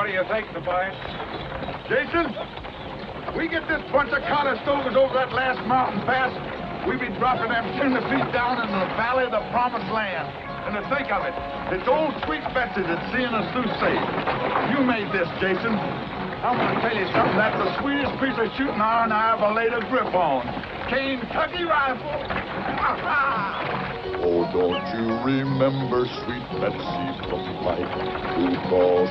do you think, Tobias? Jason, we get this bunch of Cottestokers over that last mountain pass, we be dropping them 10 feet down in the valley of the promised land. And to think of it, it's old sweet Betsy that's seeing us through safe. You made this, Jason. I'm gonna tell you something, that's the sweetest piece of shooting iron I ever laid a grip on. Kentucky rifle. Oh, don't you remember sweet Betsy from Clyde, who calls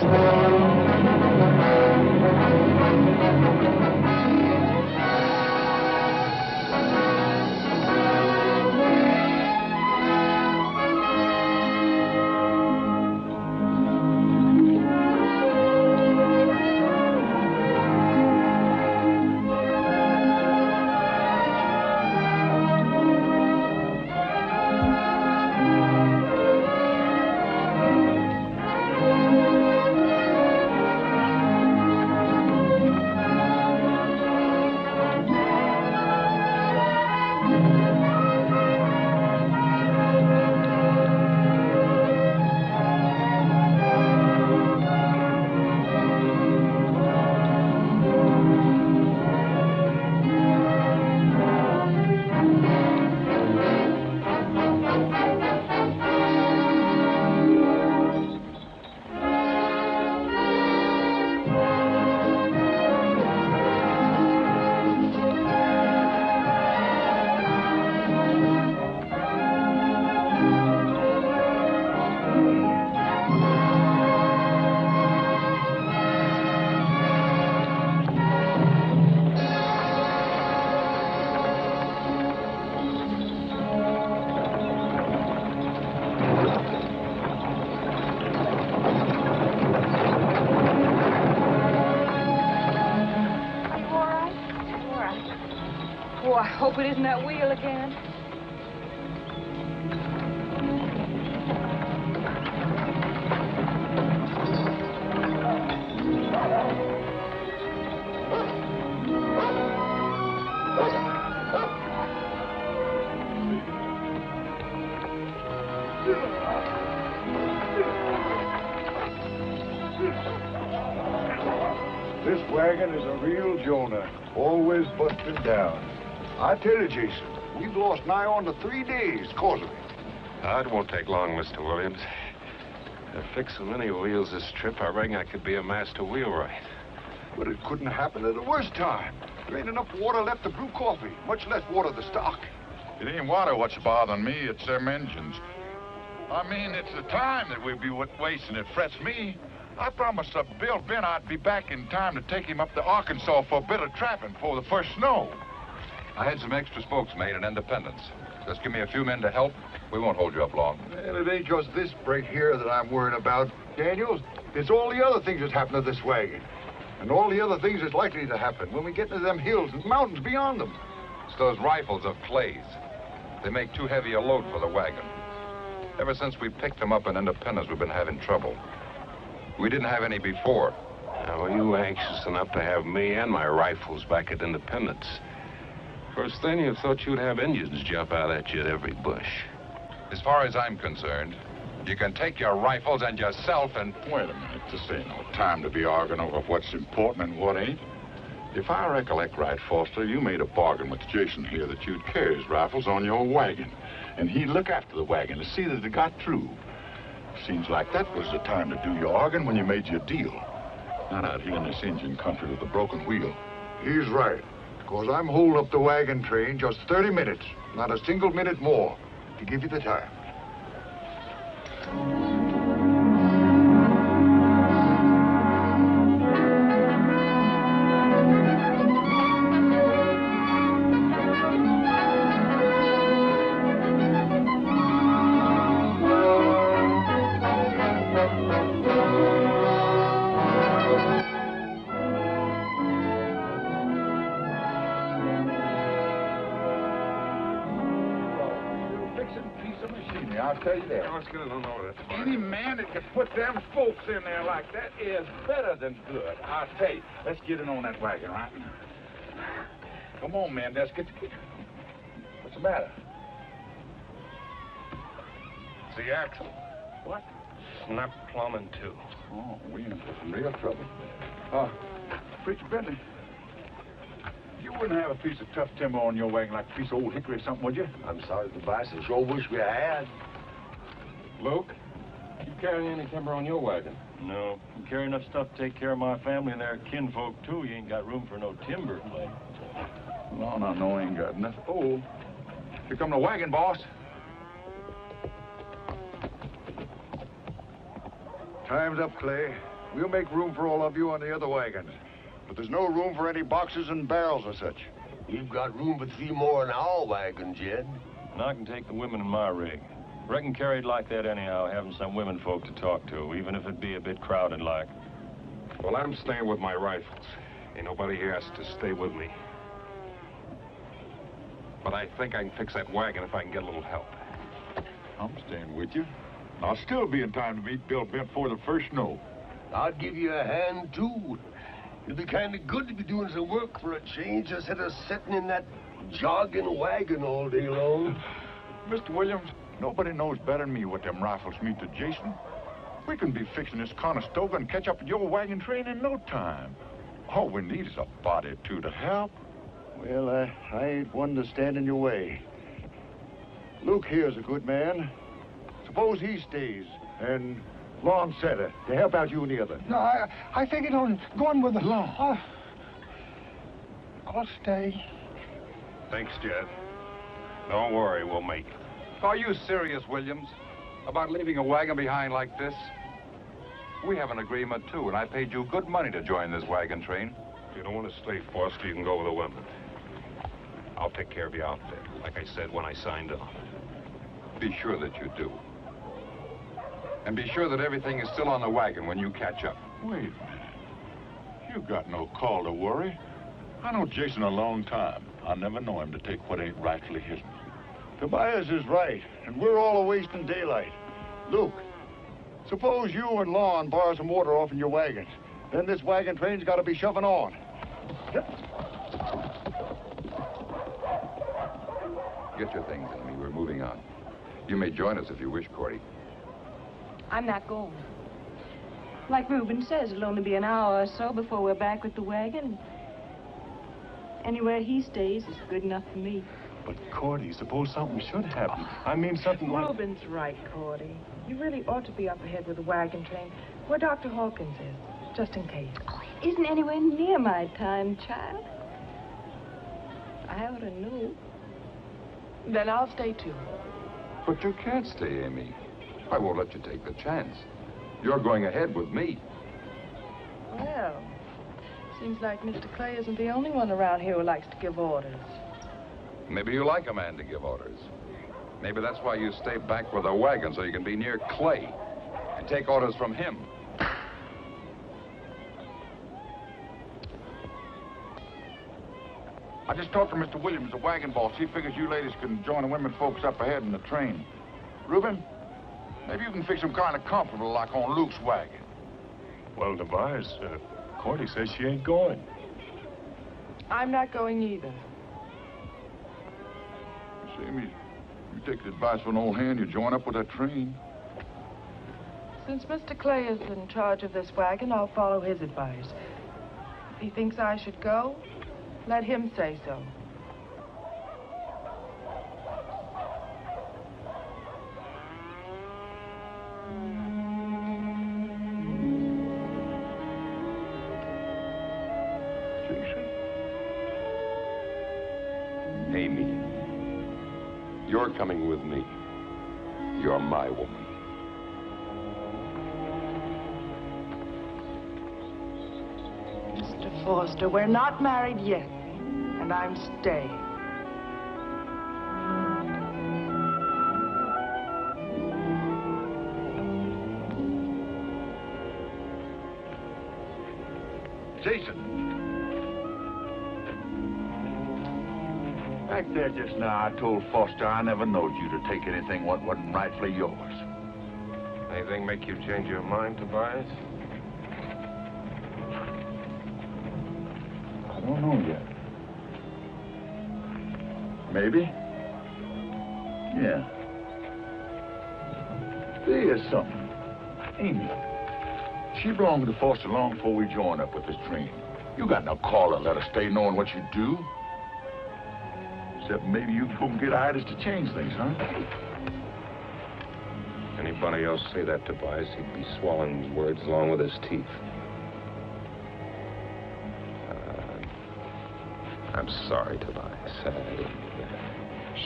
Hope it isn't that wheel again. This wagon is a real Jonah, always busting down. I tell you, Jason, we've lost nigh on to 3 days cause of it. It won't take long, Mr. Williams. I've fixed so many wheels this trip, I reckon I could be a master wheelwright. But it couldn't happen at the worst time. There ain't enough water left to brew coffee, much less water the stock. It ain't water what's bothering me, it's them engines. I mean, it's the time that we'd be wasting. It frets me. I promised Bill Ben I'd be back in time to take him up to Arkansas for a bit of trapping before the first snow. I had some extra spokes made in Independence. Just give me a few men to help. We won't hold you up long. And it ain't just this break here that I'm worried about, Daniels. It's all the other things that's happened to this wagon. And all the other things that's likely to happen when we get into them hills and mountains beyond them. It's those rifles of Clay's. They make too heavy a load for the wagon. Ever since we picked them up in Independence, we've been having trouble. We didn't have any before. Now, were you anxious enough to have me and my rifles back at Independence? First thing, you thought you'd have Indians jump out at you at every bush. As far as I'm concerned, you can take your rifles and yourself and... Wait a minute, this ain't no time to be arguing over what's important and what ain't. If I recollect right, Foster, you made a bargain with Jason here that you'd carry his rifles on your wagon, and he'd look after the wagon to see that it got through. Seems like that was the time to do your arguing when you made your deal. Not out here in this Indian country with a broken wheel. He's right. Because I'm holding up the wagon train just 30 minutes, not a single minute more, to give you the time. I'll tell you that. Let's get it on over there. Any man that can put them folks in there like that is better than good. I'll tell you. Let's get in on that wagon, right? Come on, man. Let's get... What's the matter? It's the axle. What? snap plumbing, too. Oh, we in for some real trouble. Preacher Bentley, you wouldn't have a piece of tough timber on your wagon like a piece of old hickory or something, would you? I'm sorry, Tobias. I sure wish we had. Luke, you carry any timber on your wagon? No. You carry enough stuff to take care of my family and their kinfolk, too. You ain't got room for no timber, Clay. No, I ain't got nothing. Oh, here come the wagon, boss. Time's up, Clay. We'll make room for all of you on the other wagons. But there's no room for any boxes and barrels or such. We've got room for 3 more in our wagon, Jed. And I can take the women in my rig. Reckon carried like that anyhow, having some women folk to talk to, even if it be a bit crowded like. Well, I'm staying with my rifles. Ain't nobody here has to stay with me. But I think I can fix that wagon if I can get a little help. I'm staying with you. I'll still be in time to meet Bill Bent before the first snow. I'd give you a hand, too. It'd be kind of good to be doing some work for a change instead of sitting in that jogging wagon all day long. Mr. Williams, nobody knows better than me what them rifles mean to Jason. We can be fixing this Conestoga and catch up with your wagon train in no time. All we need is a body or two to help. Well, I ain't one to stand in your way. Luke here's a good man. Suppose he stays and Lon Setter to help out you and the other. No, I think it on going with the law. I'll stay. Thanks, Jed. Don't worry, we'll make it. Are you serious, Williams, about leaving a wagon behind like this? We have an agreement, too, and I paid you good money to join this wagon train. If you don't want to stay, Foster, you can go with the women. I'll take care of your outfit, like I said when I signed on. Be sure that you do. And be sure that everything is still on the wagon when you catch up. Wait a minute. You got no call to worry. I know Jason a long time. I never know him to take what ain't rightfully his. Tobias is right, and we're all a-wasting daylight. Luke, suppose you and Lon borrow some water off in your wagons. Then this wagon train's got to be shoving on. Get your things, Amy. We're moving on. You may join us if you wish, Cordy. I'm not going. Like Reuben says, it'll only be an hour or so before we're back with the wagon. Anywhere he stays is good enough for me. But, Cordy, suppose something should happen. I mean, something like... Reuben's right, Cordy. You really ought to be up ahead with the wagon train, where Dr. Hawkins is, just in case. Oh, it isn't anywhere near my time, child. I ought to know. Then I'll stay, too. But you can't stay, Amy. I won't let you take the chance. You're going ahead with me. Well, seems like Mr. Clay isn't the only one around here who likes to give orders. Maybe you like a man to give orders. Maybe that's why you stay back with the wagon, so you can be near Clay and take orders from him. I just talked to Mr. Williams, the wagon boss. He figures you ladies can join the women folks up ahead in the train. Reuben, maybe you can fix them kind of comfortable like on Luke's wagon. Well, Tobias, Cordy says she ain't going. I'm not going either. Amy, you take the advice of an old hand, you join up with that train. Since Mr. Clay is in charge of this wagon, I'll follow his advice. If he thinks I should go, let him say so. Amy, you're coming with me. You're my woman. Mr. Foster, we're not married yet, and I'm staying. Jason. Back there just now, I told Foster I never knowed you to take anything what wasn't rightfully yours. Anything make you change your mind, Tobias? I don't know yet. Maybe. Yeah. There's something. Amy, she belonged to Foster long before we joined up with this train. You got no call to let her stay knowing what you do. Except maybe you can go and get Idas to change things, huh? Anybody else say that, Tobias, he'd be swallowing his words along with his teeth. I'm sorry, Tobias.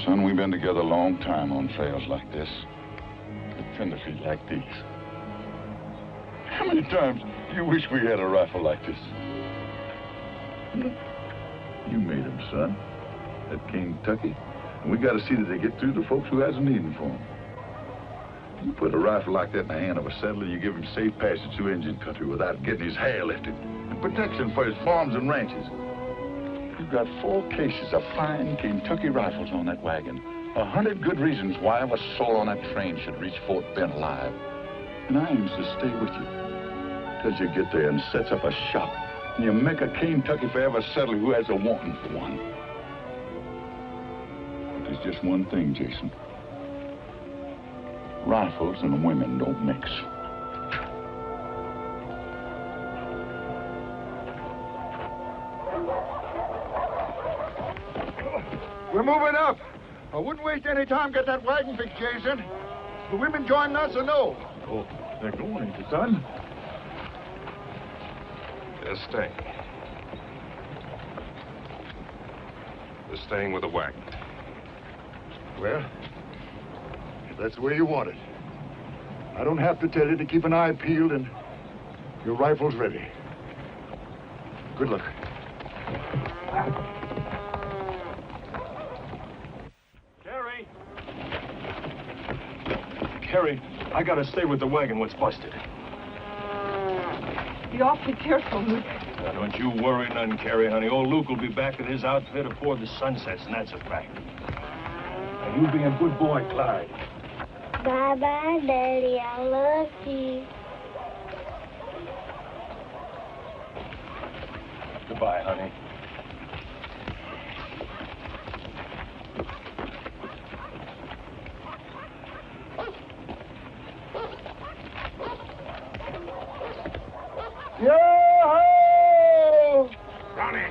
Son, we've been together a long time on trails like this. With tender feet like these. How many times do you wish we had a rifle like this? You made them, son. At Kentucky. And we got to see that they get through to folks who hasn't need them for them. You put a rifle like that in the hand of a settler, you give him safe passage through Indian country without getting his hair lifted. And protection for his farms and ranches. You've got 4 cases of fine Kentucky rifles on that wagon. 100 good reasons why a soul on that train should reach Fort Bend alive. And I aims to stay with you. Till you get there and sets up a shop. And you make a Kentucky forever settler who has a wanting for one. But there's just one thing, Jason. Rifles and women don't mix. We're moving up. I wouldn't waste any time get that wagon fixed, Jason. The women joining us or no? Oh, they're going, ain't they, son? They're staying. They're staying with the wagon. Well, if that's the way you want it. I don't have to tell you to keep an eye peeled and your rifle's ready. Good luck. Carrie, I gotta stay with the wagon what's busted. Be awfully careful, Luke. Now, don't you worry none, Carrie, honey. Old Luke will be back with his outfit before the sun sets, and that's a fact. Now, you be a good boy, Clyde. Bye-bye, Daddy. I love you. Goodbye, honey. Yo-ho! Ronnie!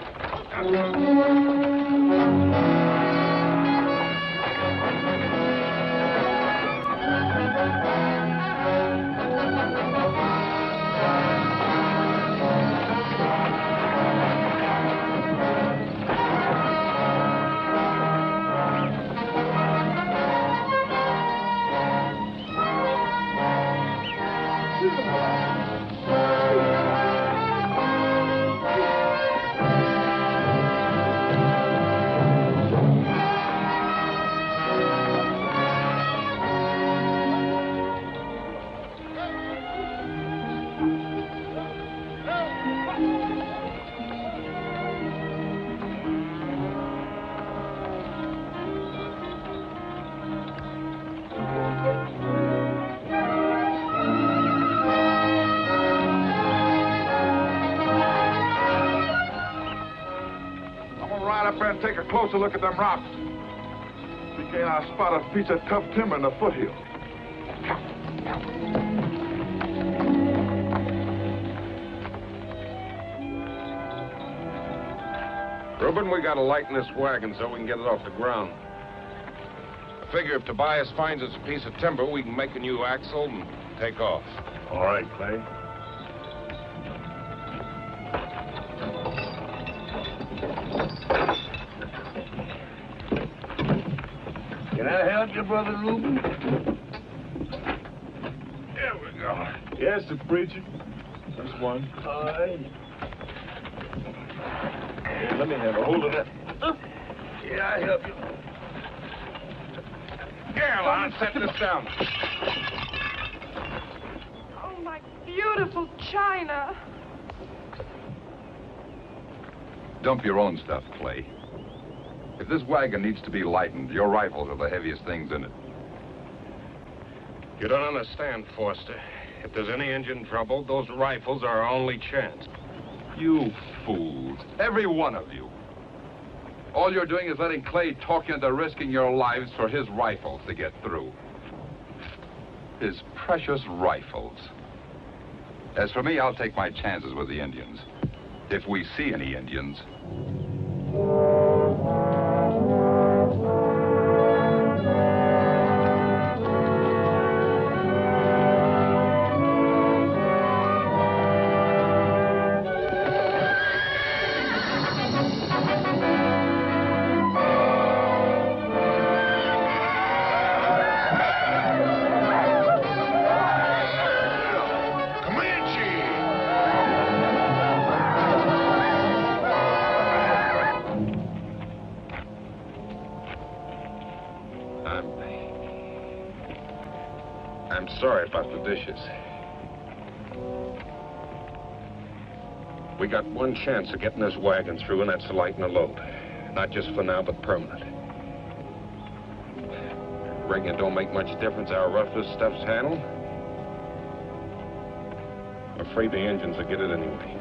Take a closer look at them rocks. We can't spot a piece of tough timber in the foothill. Reuben, we gotta lighten this wagon so we can get it off the ground. I figure if Tobias finds us a piece of timber, we can make a new axle and take off. All right, Clay. Can I help you, Brother Reuben? There we go. Yes, the preacher. Just one. All right. Here, let me have a hold of that. Yeah, I help you. Here, Lon, set this down. Oh, my beautiful china. Dump your own stuff, Clay. If this wagon needs to be lightened, your rifles are the heaviest things in it. You don't understand, Foster. If there's any engine trouble, those rifles are our only chance. You fools. Every one of you. All you're doing is letting Clay talk you into risking your lives for his rifles to get through. His precious rifles. As for me, I'll take my chances with the Indians. If we see any Indians. I'm sorry about the dishes. We got one chance of getting this wagon through, and that's to lighten the load. Not just for now, but permanent. Reckon it don't make much difference how rough this stuff's handled? I'm afraid the engines will get it anyway.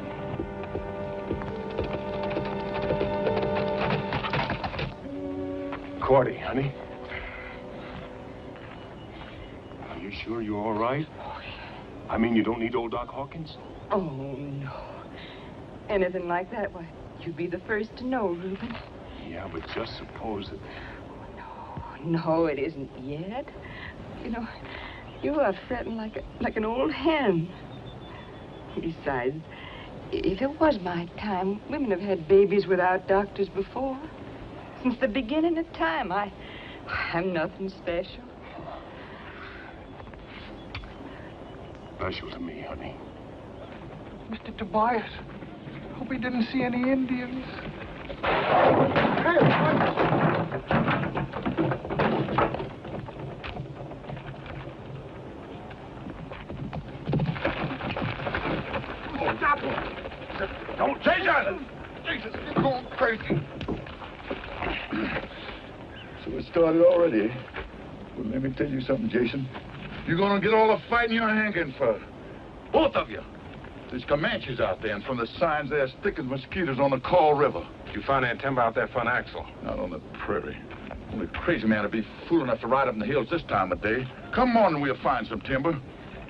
Cordy, honey. Are you sure you're all right? I mean, you don't need old Doc Hawkins? Oh, no. Anything like that, why, you'd be the first to know, Reuben. Yeah, but just suppose that... No, it isn't yet. You know, you are fretting like an old hen. Besides, if it was my time, women have had babies without doctors before. Since the beginning of time, I'm nothing special. Special to me, honey. Mr. Tobias, hope he didn't see any Indians. Stop him! Don't, Jason! Jesus, you're going crazy. So it started already, eh? Well, let me tell you something, Jason. You're gonna get all the fighting you're hanging for. Both of you. There's Comanches out there, and from the signs, they're as thick as mosquitoes on the Call River. You found that timber out there for an axle? Not on the prairie. Only a crazy man would be fool enough to ride up in the hills this time of day. Come on and we'll find some timber.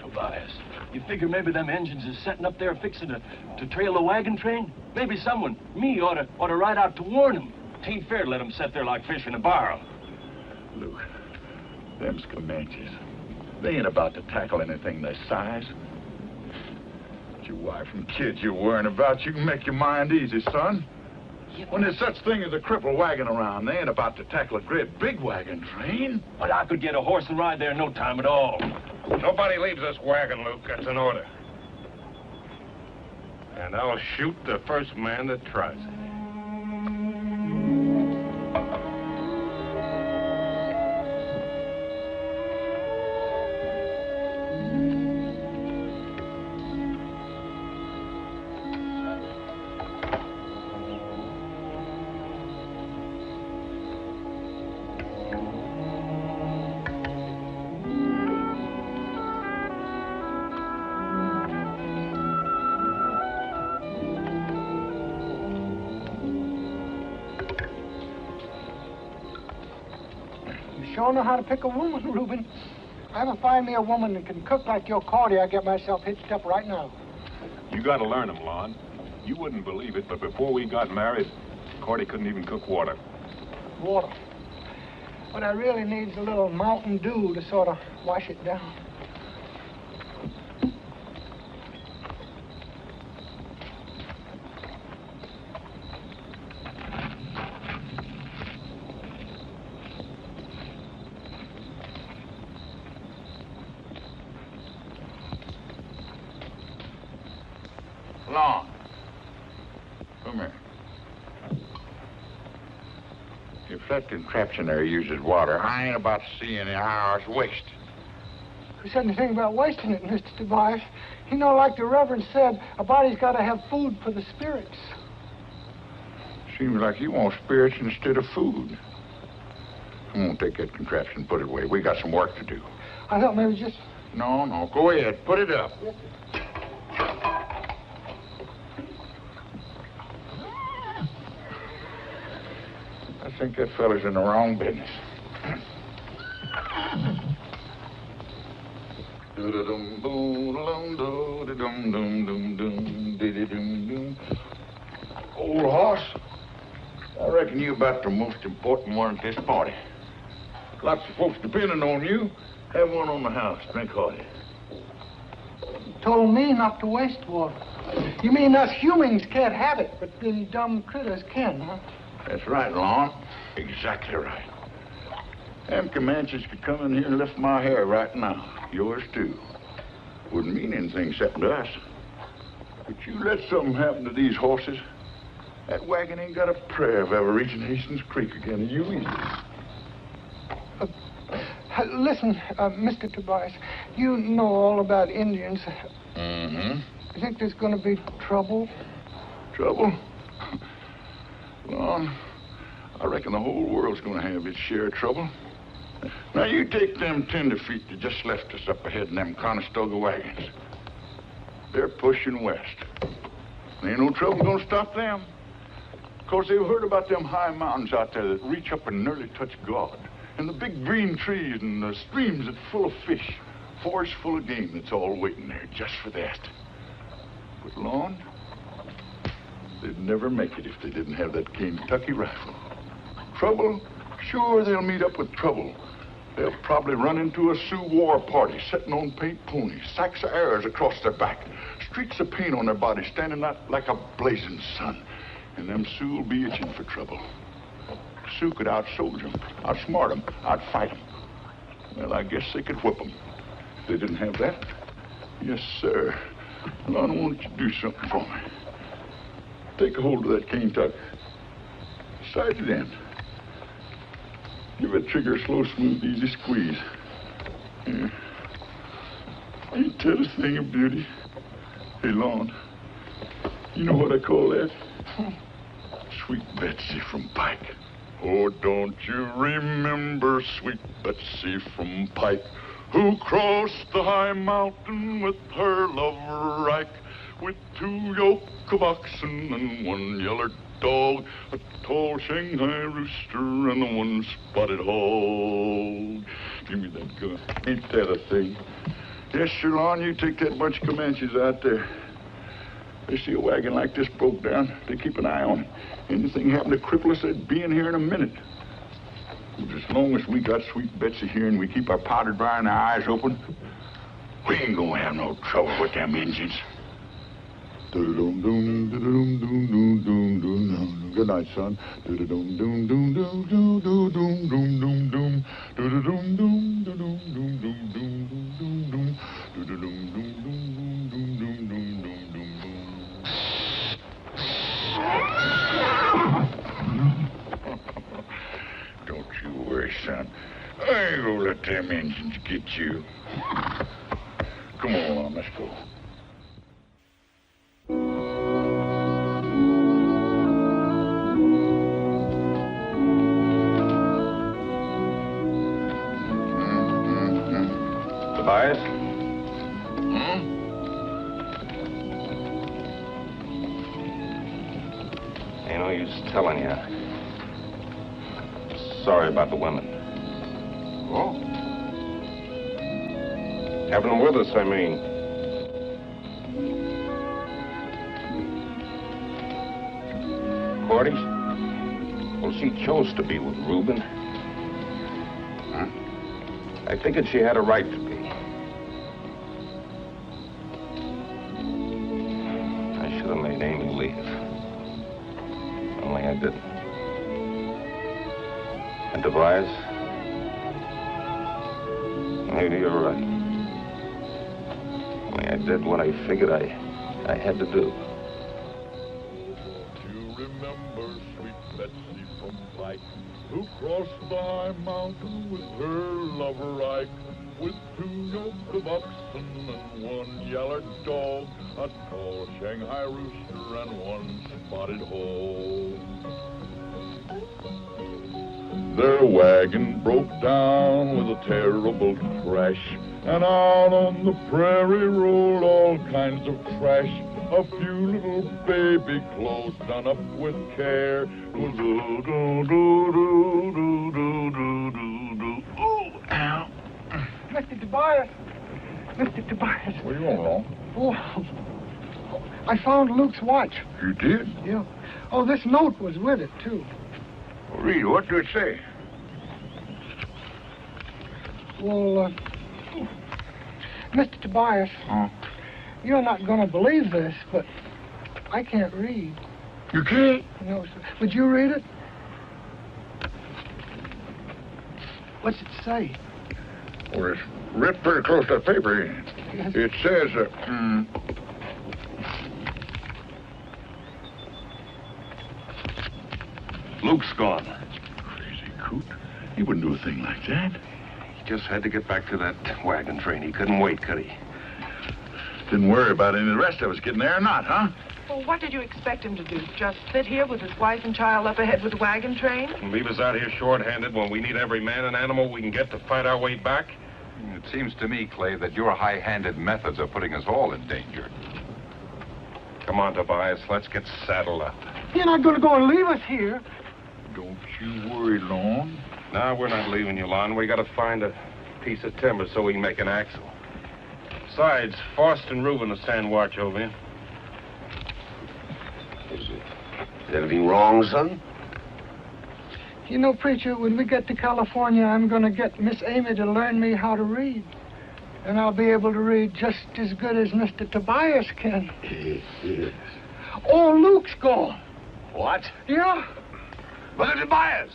Tobias, you figure maybe them engines is setting up there fixing to trail the wagon train? Maybe someone, me, ought to ride out to warn them. Tain't fair to let them sit there like fish in a barrel. Luke, them's Comanches. They ain't about to tackle anything their size. Your wife and kids you're worrying about, you can make your mind easy, son. When there's such thing as a crippled wagon around, they ain't about to tackle a great big wagon train. But I could get a horse and ride there in no time at all. Nobody leaves this wagon, Luke. That's an order. And I'll shoot the first man that tries it. Sure know how to pick a woman, Reuben. If I ever find me a woman that can cook like your Cordy, I get myself hitched up right now. You gotta learn them, Lon. You wouldn't believe it, but before we got married, Cordy couldn't even cook water. Water. What I really need is a little Mountain Dew to sort of wash it down. Lon, come here. If that contraption there uses water, I ain't about to see any hours waste. Who said anything about wasting it, Mr. Tobias? You know, like the Reverend said, a body's got to have food for the spirits. Seems like you want spirits instead of food. Come on, take that contraption and put it away. We got some work to do. I thought maybe just... No, go ahead. Put it up. Yes. I think that fella's in the wrong business. Do-do-dum-dum-dum-dum, dee-dee-dum-dum. Old horse, I reckon you're about the most important one at this party. Lots of folks depending on you. Have one on the house. Drink hearty. You told me not to waste water. You mean us humans can't have it, but them dumb critters can, huh? That's right, Lon. Exactly right. Them Comanches could come in here and lift my hair right now. Yours, too. Wouldn't mean anything except to us. But you let something happen to these horses, that wagon ain't got a prayer of ever reaching Hastings Creek again, and you either. Listen, Mr. Tobias, you know all about Indians. Mm-hmm. You think there's going to be trouble? Trouble? Lon, I reckon the whole world's going to have its share of trouble. Now, you take them tenderfeet that just left us up ahead in them Conestoga wagons. They're pushing west. There ain't no trouble gonna stop them. Of course, they've heard about them high mountains out there that reach up and nearly touch God. And the big green trees and the streams that's full of fish. Forests full of game that's all waiting there just for that. But, Lon, they'd never make it if they didn't have that Kentucky rifle. Trouble? Sure, they'll meet up with trouble. They'll probably run into a Sioux war party sitting on paint ponies, sacks of arrows across their back, streaks of paint on their bodies standing out like a blazing sun. And them Sioux will be itching for trouble. Sioux could out-soldier them, outsmart them, outfight them. Well, I guess they could whip them. If they didn't have that, yes, sir. Lon, won't you do something for me? Take a hold of that cane tuck. Side it in. Give that trigger a slow, smooth, easy squeeze. Yeah. Ain't that a thing of beauty? Hey, Lon, you know what I call that? Sweet Betsy from Pike. Oh, don't you remember sweet Betsy from Pike, who crossed the high mountain with her lover Ike, with 2 yoke of oxen and 1 yeller dog, a tall Shanghai rooster and 1 spotted hog. Give me that gun. Ain't that a thing? Yes, sir, Lon, you take that bunch of Comanches out there. They see a wagon like this broke down, they keep an eye on it. Anything happened to cripple us, they'd be in here in a minute. But as long as we got Sweet Betsy here and we keep our powder dry and our eyes open, we ain't gonna have no trouble with them Indians. Good night, son. Don't you worry, son. I ain't gonna let them Indians get you. Come on, let's go. Tobias? Ain't no use telling you. Sorry about the women. Oh? Having them with us, I mean. Cordy? Well, she chose to be with Reuben. Huh? I figured she had a right to be. I should have made Amy leave. Only I didn't. And Tobias? Maybe you're right. Only I did what I figured I had to do. Who crossed the high mountain with her lover Ike, with 2 yoke of oxen and 1 yeller dog, a tall Shanghai rooster and 1 spotted hog. Their wagon broke down with a terrible crash, and out on the prairie rolled all kinds of trash. A few little baby clothes done up with care. Oh, ow. Mr. Tobias. Mr. Tobias. What do you want, Lon? Oh, I found Luke's watch. You did? Yeah. Oh, this note was with it, too. Well, read, what did it say? Well, Mr. Tobias, Huh? you're not going to believe this, but I can't read. You can't? No, sir. Would you read it? What's it say? Well, it's written pretty close to the paper. Yes. It says, Luke's gone. Crazy coot. He wouldn't do a thing like that. He just had to get back to that wagon train. He couldn't wait, could he? Didn't worry about any of the rest of us getting there or not, huh? Well, what did you expect him to do? Just sit here with his wife and child up ahead with the wagon train? And leave us out here short-handed when we need every man and animal we can get to fight our way back? It seems to me, Clay, that your high-handed methods are putting us all in danger. Come on, Tobias. Let's get saddled up. You're not going to go and leave us here. Don't you worry, Lon. No, we're not leaving you, Lon. We got to find a piece of timber so we can make an axle. Besides, Faust and Reuben will stand watch over you. Is anything wrong, son? You know, preacher, when we get to California, I'm going to get Miss Amy to learn me how to read. And I'll be able to read just as good as Mr. Tobias can. Yes. Oh, Luke's gone. What? Yeah. Brother Tobias!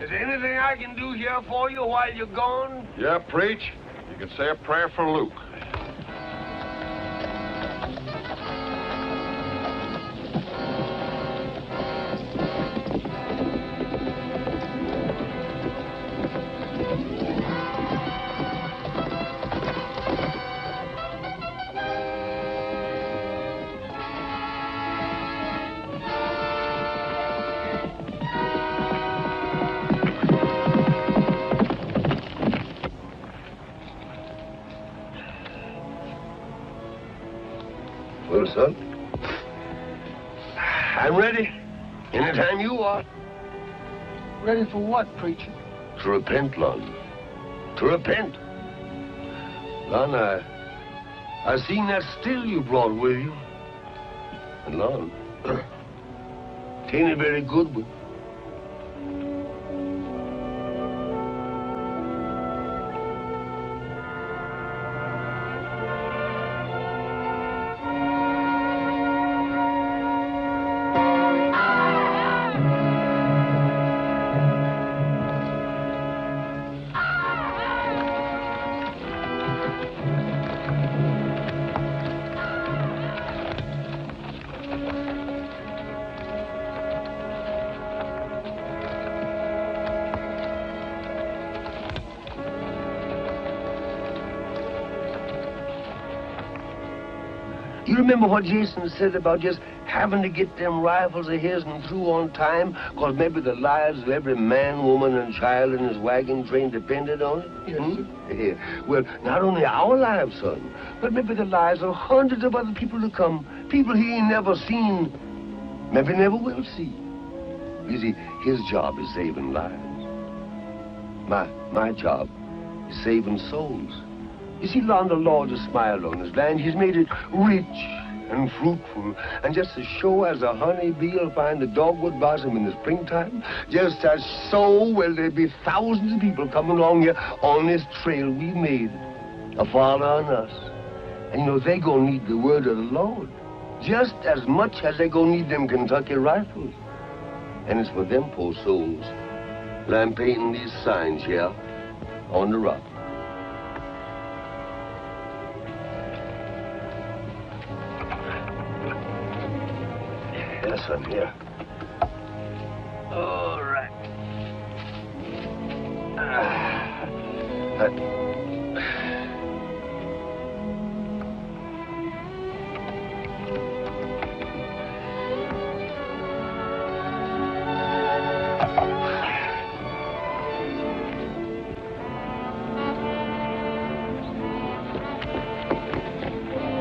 Is there anything I can do here for you while you're gone? Yeah, preach. You can say a prayer for Luke. Well, son, I'm ready. Anytime you are. Ready for what, preacher? To repent, Lon. To repent. Lon, I seen that still you brought with you. And Lon, it ain't a very good one. You remember what Jason said about just having to get them rifles of his and through on time, because maybe the lives of every man, woman, and child in his wagon train depended on it? Yes, sir. Yeah. Well, not only our lives, son, but maybe the lives of hundreds of other people to come, people he ain't never seen, maybe never will see. You see, his job is saving lives. My job is saving souls. You see, Lon, the Lord has smiled on his land. He's made it rich and fruitful. And just as sure as a honeybee will find the dogwood blossom in the springtime, just as so will there be thousands of people coming along here on this trail we made, a following us. And you know, they gonna need the word of the Lord just as much as they gonna need them Kentucky rifles. And it's for them poor souls that I'm painting these signs here on the rock. Yes, I'm here. All right.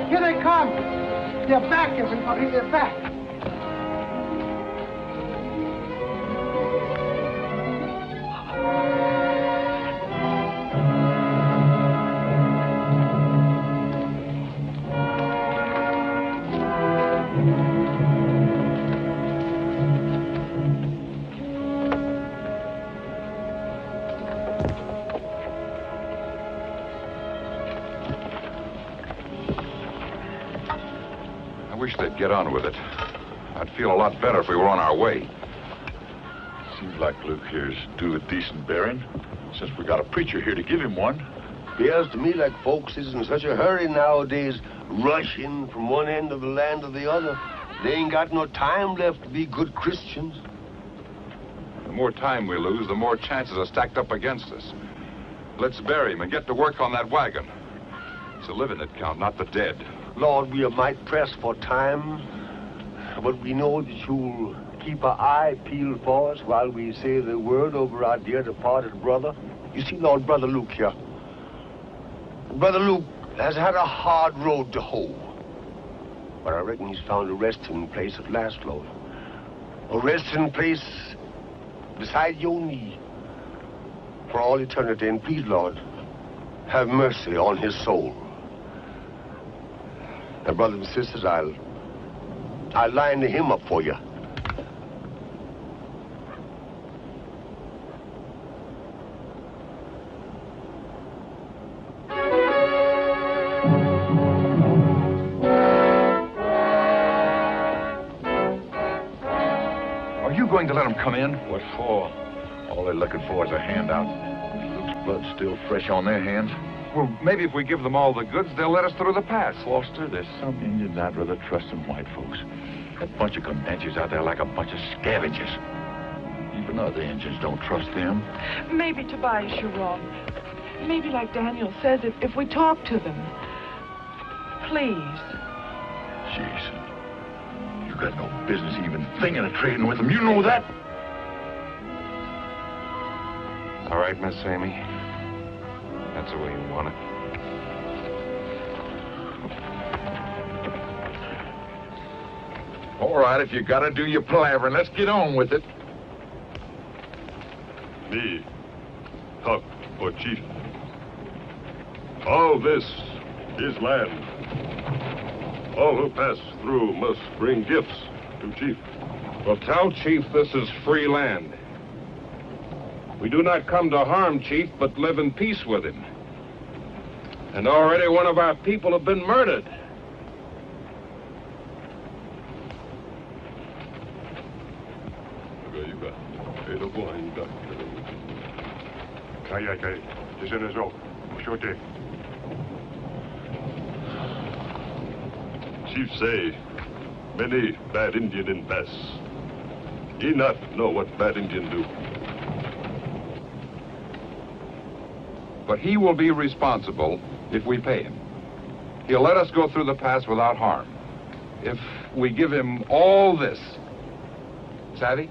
Here they come. They're back, everybody. They're back. wish they'd get on with it. I'd feel a lot better if we were on our way. Seems like Luke here's due a decent bearing, since we got a preacher here to give him one. Appears to me like folks is in such a hurry nowadays, rushing from one end of the land to the other. They ain't got no time left to be good Christians. The more time we lose, the more chances are stacked up against us. Let's bury him and get to work on that wagon. It's the living that count, not the dead. Lord, we are might pressed for time, but we know that you'll keep our eye peeled for us while we say the word over our dear departed brother. You see, Lord, Brother Luke here. Brother Luke has had a hard road to hoe. But I reckon he's found a resting place at last, Lord. A resting place beside your knee for all eternity. And please, Lord, have mercy on his soul. Now, brothers and sisters, I'll line the hymn up for you. Are you going to let them come in? What for? All they're looking for is a handout. Luke's blood's still fresh on their hands. Well, maybe if we give them all the goods, they'll let us through the pass. Foster, there's some Indians I'd rather trust than white folks. That bunch of Comanches out there like a bunch of scavengers. Even other Indians don't trust them. Maybe, Tobias, you're wrong. Maybe, like Daniel says, if we talk to them. Please. Jason, you got no business even thinking of trading with them. You know that? All right, Miss Amy. That's the way you want it. All right, if you gotta do your palavering, let's get on with it. Me, Houck, or Chief. All this is land. All who pass through must bring gifts to Chief. Well, tell Chief this is free land. We do not come to harm Chief, but live in peace with him. And already one of our people have been murdered. Chief say, many bad Indian in pass. He not know what bad Indian do. But he will be responsible if we pay him. He'll let us go through the pass without harm. If we give him all this. Savvy?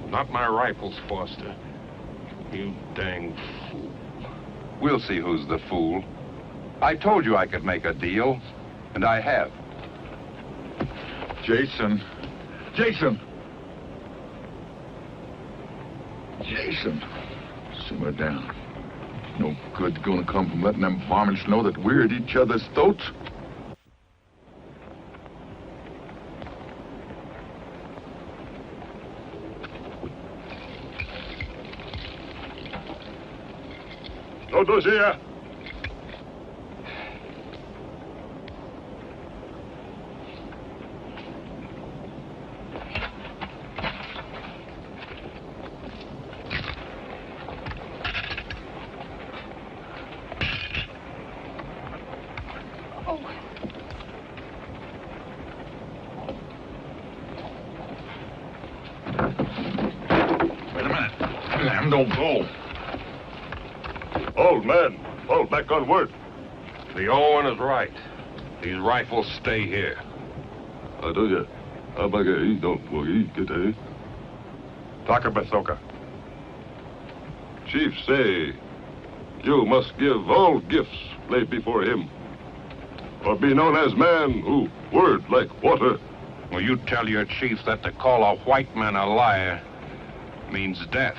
Not my rifles, Foster. You dang fool. We'll see who's the fool. I told you I could make a deal, and I have. Jason. Jason! Jason. Simmer down. No good gonna come from letting them varmints know that we're at each other's throats. Todos here. Don't go. Old man, fall back on word. The old one is right. These rifles stay here. Takabathoka. Chief say, you must give all gifts laid before him, or be known as man who word like water. Well, you tell your chief that to call a white man a liar means death.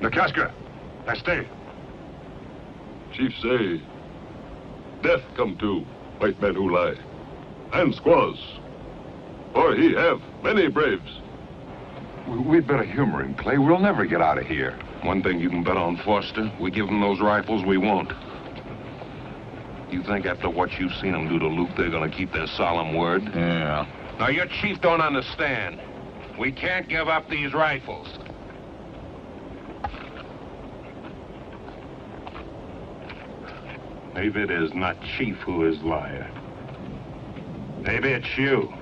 Nakaska, I stay. Chief say, death come to white men who lie, and squaws, for he have many braves. We'd better humor him, Clay. We'll never get out of here. One thing you can bet on, Foster. We give him those rifles we want. You think after what you've seen them do to Luke, they're gonna keep their solemn word? Yeah. Now, your chief don't understand. We can't give up these rifles. Maybe it is not Chief who is liar. Maybe it's you.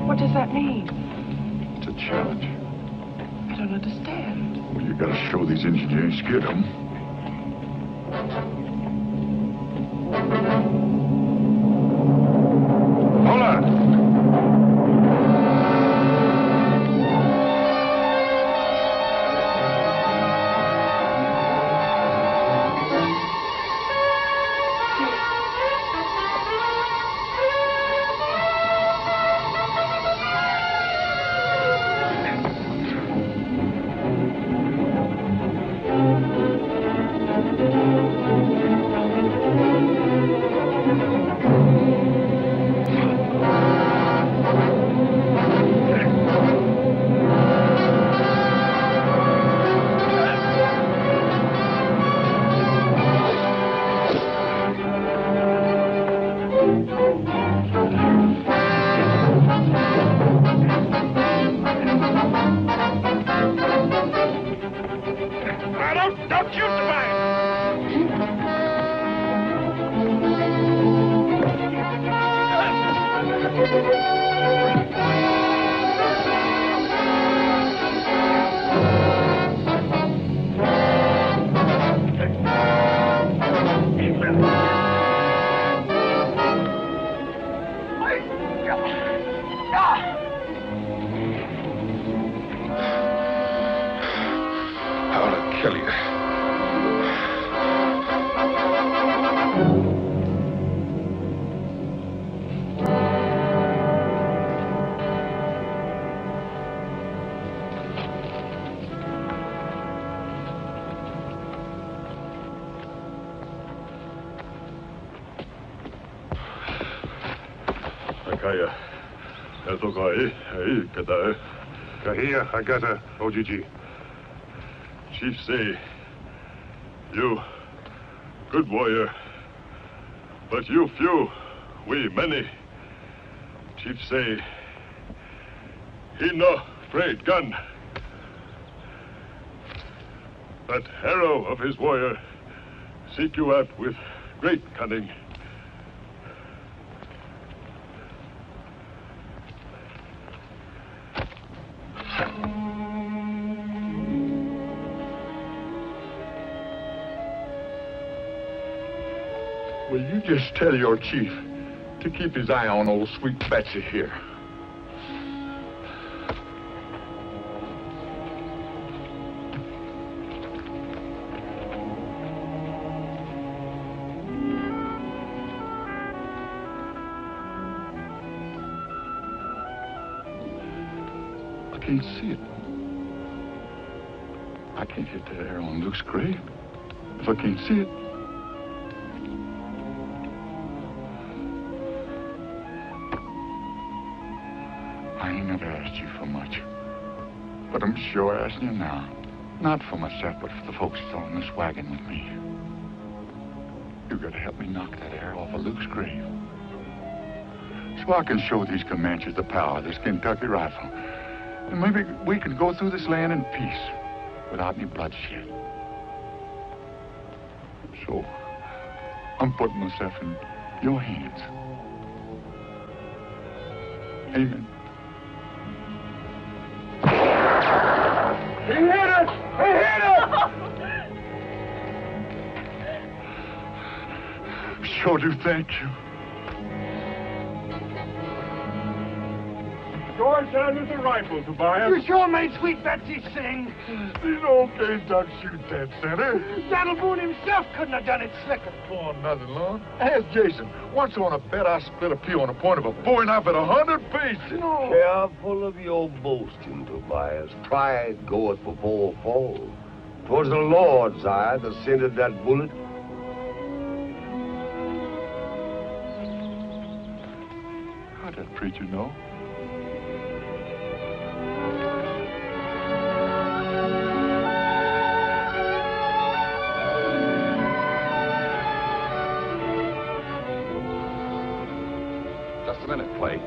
What does that mean? It's a challenge. I don't understand. Well, you gotta show these engineers you get them. Hold on. Don't shoot, I'll kill you. Kahia, Agata, OGG. Chief say, you good warrior, but you few, we many. Chief say, he no afraid gun. That arrow of his warrior seek you out with great cunning. Will you just tell your chief to keep his eye on old sweet Betsy here? I can't see it. I can't hit that arrow on Luke's grave if I can't see it. I ain't never asked you for much, but I'm sure asking you now. Not for myself, but for the folks that's on this wagon with me. You gotta help me knock that arrow off of Luke's grave, so I can show these Comanches the power of this Kentucky rifle. And maybe we can go through this land in peace, without any bloodshed. So, I'm putting myself in your hands. Amen. He hit us! He hit us! Sure do thank you. George down with the rifle, Tobias. You sure made Sweet Betsy sing. These old kids don't shoot that center. Donald Boone himself couldn't have done it slicker. Oh, nothing, Lord. Ask Jason. Once on a bet, I split a pea on the point of a bowie knife at 100 pieces. No. Careful of your boasting, Tobias. Pride goeth before a fall. 'Twas the Lord's eye that scented that bullet. How'd that preacher know? Just a minute, Clay.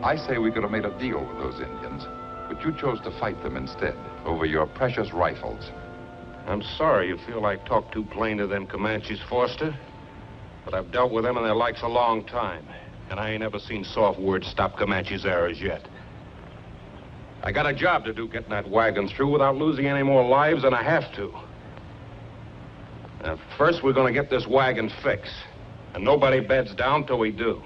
I say we could have made a deal with those Indians, but you chose to fight them instead over your precious rifles. I'm sorry you feel I talk too plain to them Comanches, Forster. But I've dealt with them and their likes a long time. And I ain't ever seen soft words stop Comanches' errors yet. I got a job to do getting that wagon through without losing any more lives than I have to. Now, first, we're gonna get this wagon fixed. And nobody beds down till we do.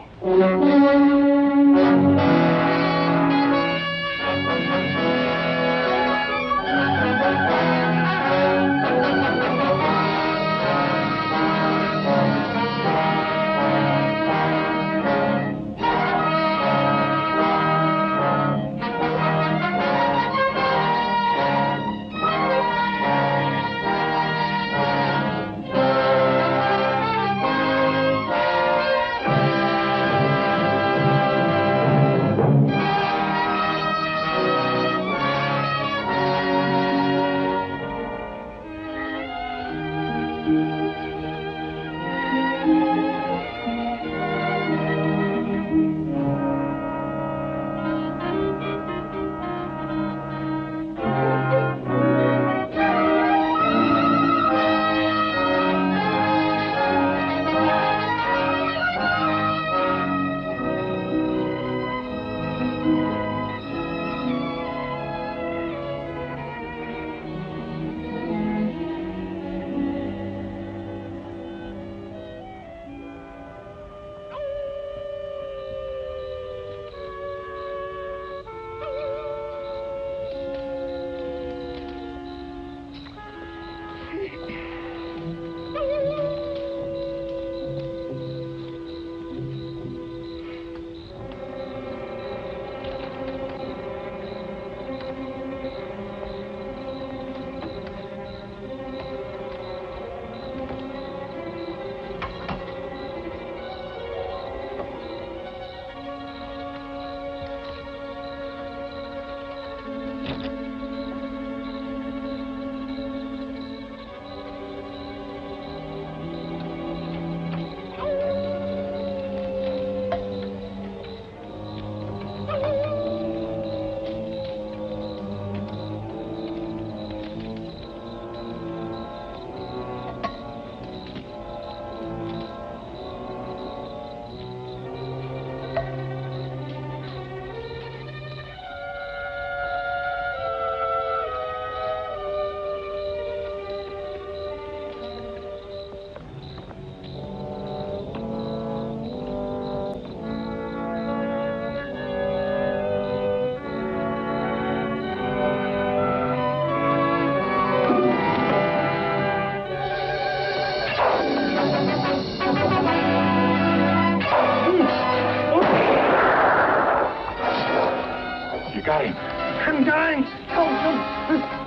Got him. I'm dying.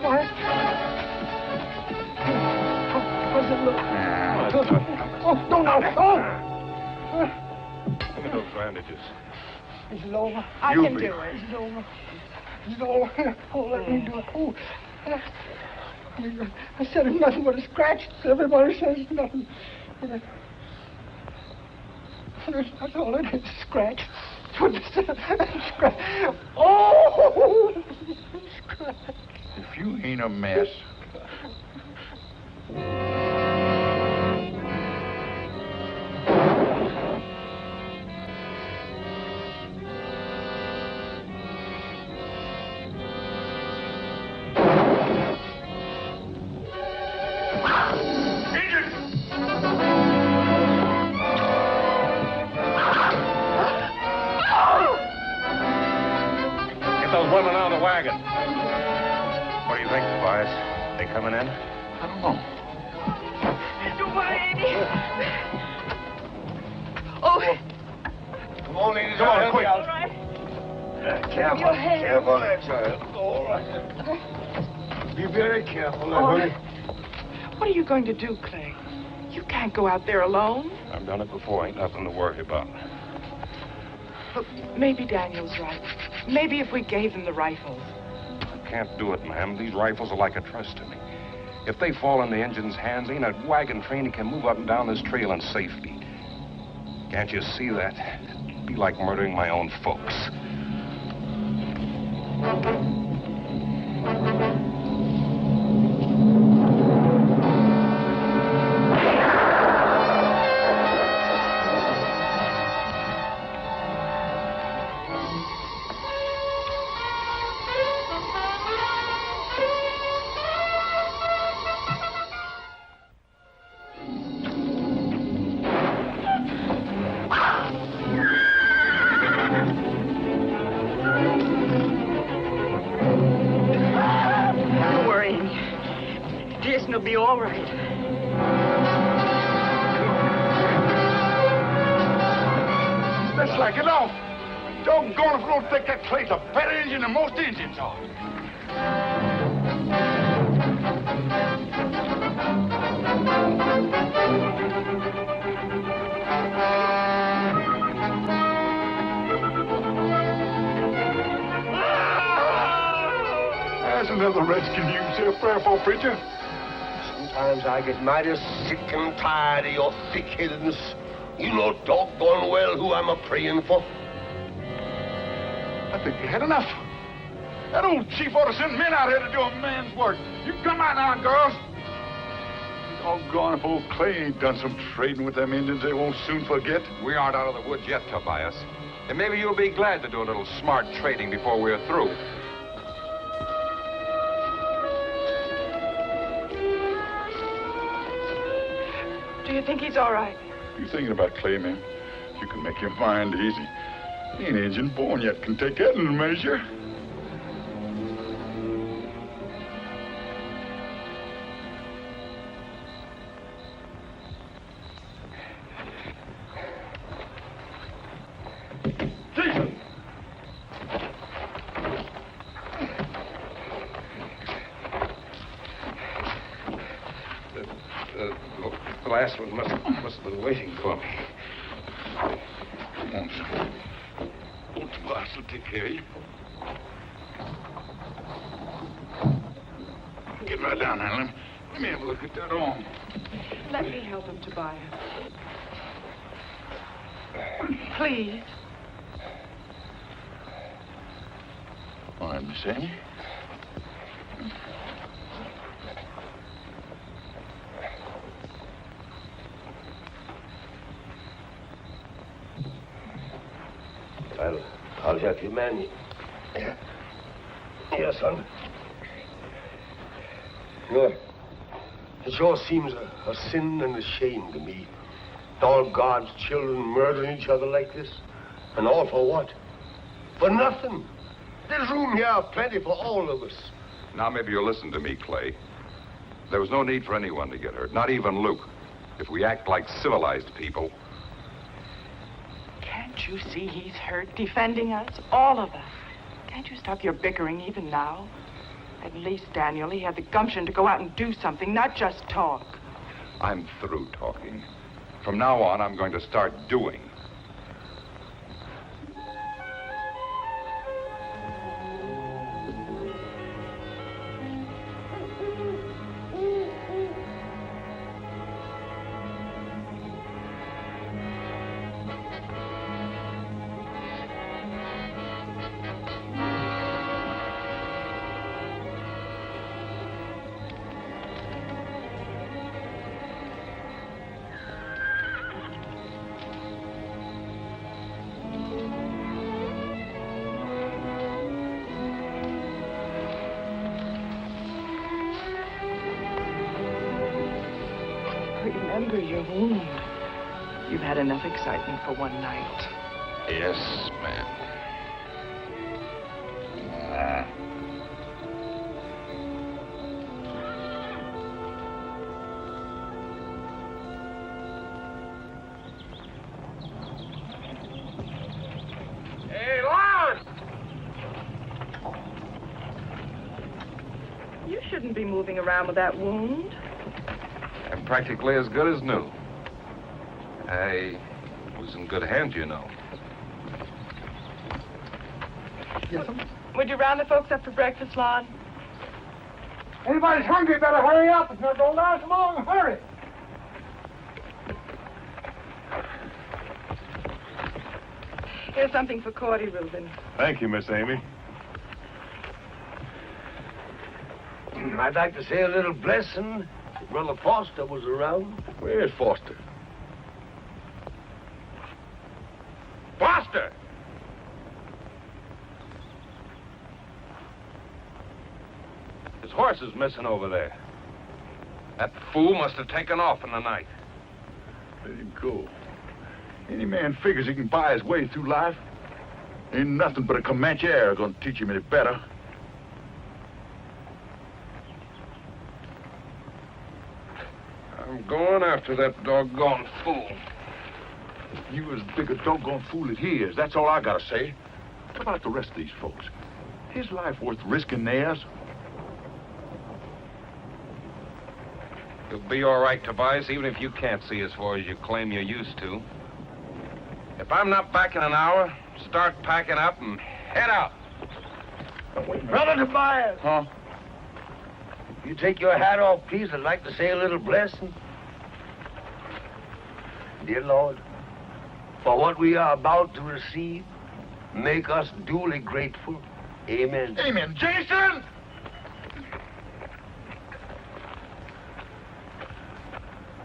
Quiet. How does it look? Oh, don't know. Oh! Look at those bandages. Is it over? I can do it. Is it over? Is it over? Oh, let me do it. Oh. I said it's nothing but a scratch. Everybody says it's nothing. That's all it is, scratch. Scratch. Oh! Scratch. If you ain't a mess. coming out of the wagon. What do you think, Tobias? They coming in? I don't know. Don't worry, Amy. Oh. Come on, ladies. Come on, quick. All right. Careful. Your hand. Careful there, child. All right. Be very careful now, honey. What are you going to do, Clay? You can't go out there alone. I've done it before. Ain't nothing to worry about. Look, maybe Daniel's right. Maybe if we gave them the rifles. I can't do it, ma'am. These rifles are like a trust to me. If they fall in the engine's hands, ain't a wagon train that can move up and down this trail in safety. Can't you see that? It'd be like murdering my own folks. It'll be all right. Let's slack it off. Doggone if we don't think that Clay's a better engine than most engines are. There's another redskin you can say a prayer for, preacher. Sometimes I get mighty sick and tired of your thick-headedness. You know doggone well who I'm a-praying for. I think you had enough. That old chief ought to send men out here to do a man's work. You come out now, girls. Doggone if old Clay ain't done some trading with them Indians they won't soon forget. We aren't out of the woods yet, Tobias. And maybe you'll be glad to do a little smart trading before we're through. Do you think he's all right? You thinking about Clay, man? You can make your mind easy. He ain't Indian born yet, can take that in a measure. Jason! The last one must have been waiting for me. Come on, son. Old Tobias will take care of you. Get right down there, let me have a look at that arm. Let me help him, Tobias. Please. All right, Miss Amy. I'll help you, man. Here, son. Look, it sure seems a sin and a shame to me. All God's children murdering each other like this. And all for what? For nothing. There's room here plenty for all of us. Now maybe you'll listen to me, Clay. There was no need for anyone to get hurt, not even Luke. If we act like civilized people. Can't you see he's hurt, defending us, all of us? Can't you stop your bickering even now? At least, Daniel, he had the gumption to go out and do something, not just talk. I'm through talking. From now on, I'm going to start doing. Remember your wound. You've had enough excitement for one night. Yes, ma'am. Hey, Lon! You shouldn't be moving around with that wound. I'm practically as good as new. I was in good hands, you know. Yes, sir. Would you round the folks up for breakfast, Lon? Anybody's hungry, better hurry up. It's not going to last long. Hurry. Here's something for Cordy, Reuben. Thank you, Miss Amy. I'd like to say a little blessing if Brother Foster was around. Where's Foster? Foster! His horse is missing over there. That fool must have taken off in the night. Let him go. Any man figures he can buy his way through life. Ain't nothing but a Comanche air gonna teach him any better. I'm going after that doggone fool. You as big a doggone fool as he is. That's all I gotta say. What about the rest of these folks? His life worth risking theirs? You'll be all right, Tobias, even if you can't see as far as you claim you used to. If I'm not back in an hour, start packing up and head out. Brother Tobias! Huh? You take your hat off, please. I'd like to say a little blessing. Dear Lord, for what we are about to receive, make us duly grateful. Amen. Amen. Jason!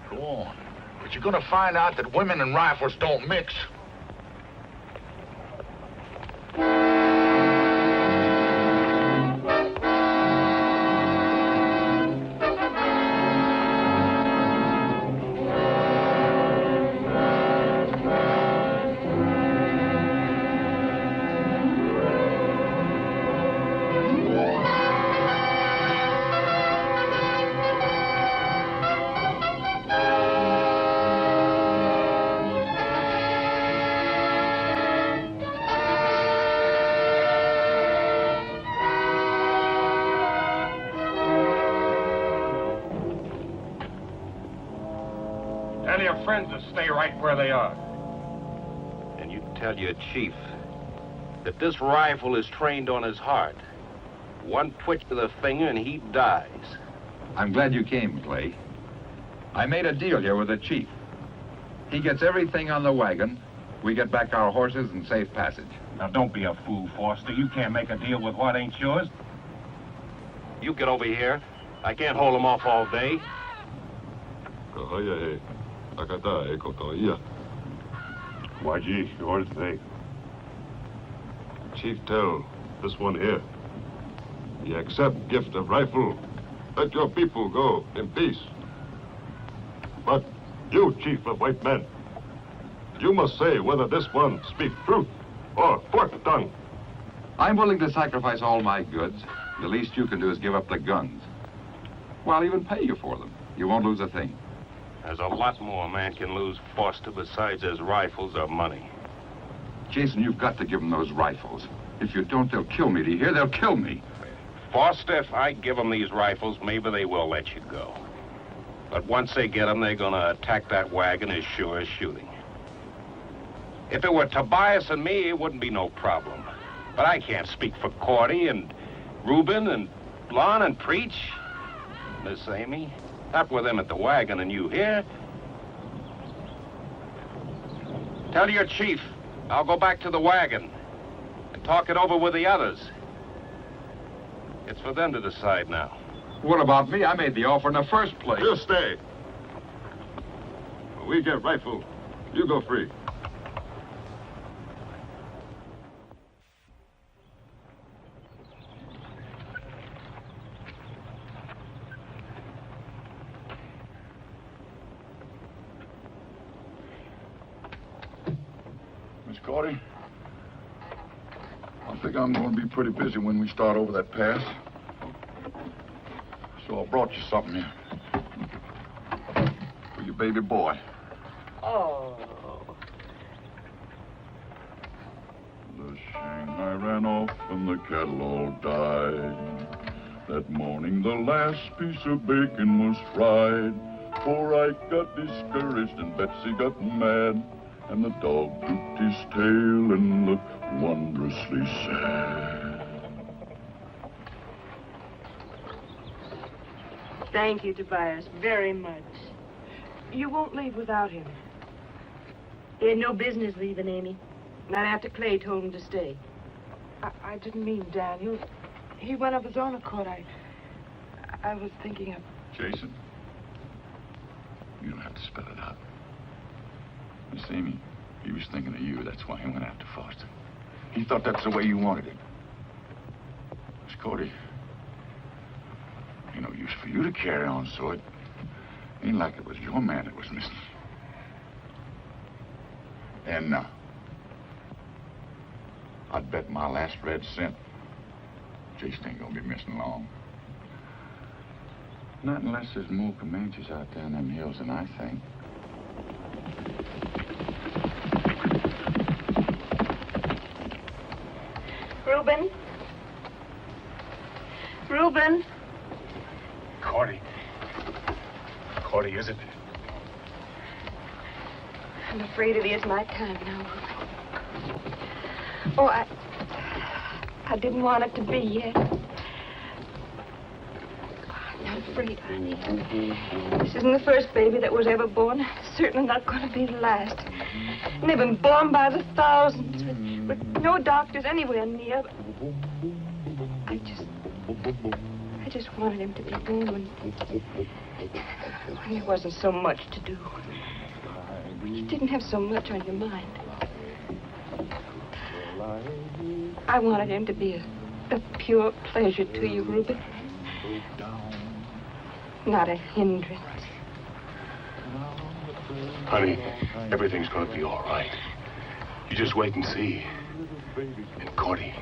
Go on. But you're gonna find out that women and rifles don't mix. Tell your friends to stay right where they are. And you tell your chief that this rifle is trained on his heart. One twitch of the finger and he dies. I'm glad you came, Clay. I made a deal here with the chief. He gets everything on the wagon. We get back our horses and safe passage. Now, don't be a fool, Foster. You can't make a deal with what ain't yours. You get over here. I can't hold him off all day. Waji, your thing. Chief, tell this one here. You accept gift of rifle. Let your people go in peace. But you, chief of white men, you must say whether this one speak truth or forked tongue. I'm willing to sacrifice all my goods. The least you can do is give up the guns. Well, I'll even pay you for them. You won't lose a thing. There's a lot more a man can lose, Foster, besides his rifles or money. Jason, you've got to give them those rifles. If you don't, they'll kill me. Do you hear? They'll kill me. Foster, if I give them these rifles, maybe they will let you go. But once they get them, they're gonna attack that wagon as sure as shooting. If it were Tobias and me, it wouldn't be no problem. But I can't speak for Cordy and Reuben and Lon and Preach. Miss Amy, up with them at the wagon and you here. Tell your chief I'll go back to the wagon and talk it over with the others. It's for them to decide now. What about me? I made the offer in the first place. You stay. When we get rifle, you go free. Miss Cordy, I think I'm going to be pretty busy when we start over that pass. So I brought you something here. For your baby boy. Oh. The Shanghai ran off and the cattle all died. That morning the last piece of bacon was fried. Poor Ike got discouraged and Betsy got mad. And the dog drooped his tail and looked wondrously sad. Thank you, Tobias, very much. You won't leave without him. He had no business leaving, Amy. Not after Clay told him to stay. I didn't mean Daniel. He went of his own accord. I was thinking of... Jason, you don't have to spell it out. Miss Amy, he was thinking of you. That's why he went after Foster. He thought that's the way you wanted it. Miss Cordy, ain't no use for you to carry on, so it ain't like it was your man that was missing. And I'd bet my last red cent Jason ain't gonna be missing long. Not unless there's more Comanches out there in them hills than I think. Reuben? Reuben? Cordy. Cordy, is it? I'm afraid it is my time now, Reuben. Oh, I didn't want it to be yet. I'm not afraid, honey. This isn't the first baby that was ever born. Certainly not going to be the last. And they've been born by the thousands, with no doctors anywhere near. I just wanted him to be born when there wasn't so much to do. When you didn't have so much on your mind. I wanted him to be a pure pleasure to you, Reuben. Not a hindrance. Honey, everything's going to be all right. You just wait and see. And Cordy,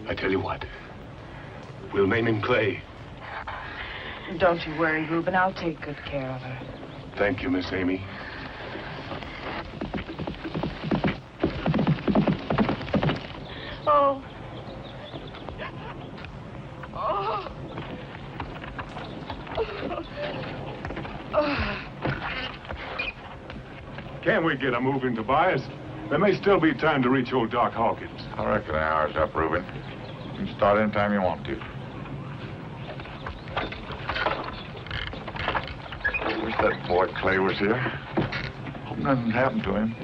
I tell you what, we'll name him Clay. Don't you worry, Reuben. I'll take good care of her. Thank you, Miss Amy. Oh. Oh. Oh. Can't we get a moving, Tobias? There may still be time to reach old Doc Hawkins. I reckon the hour's up, Reuben. You can start anytime you want to. Wish that boy Clay was here. Hope nothing happened to him.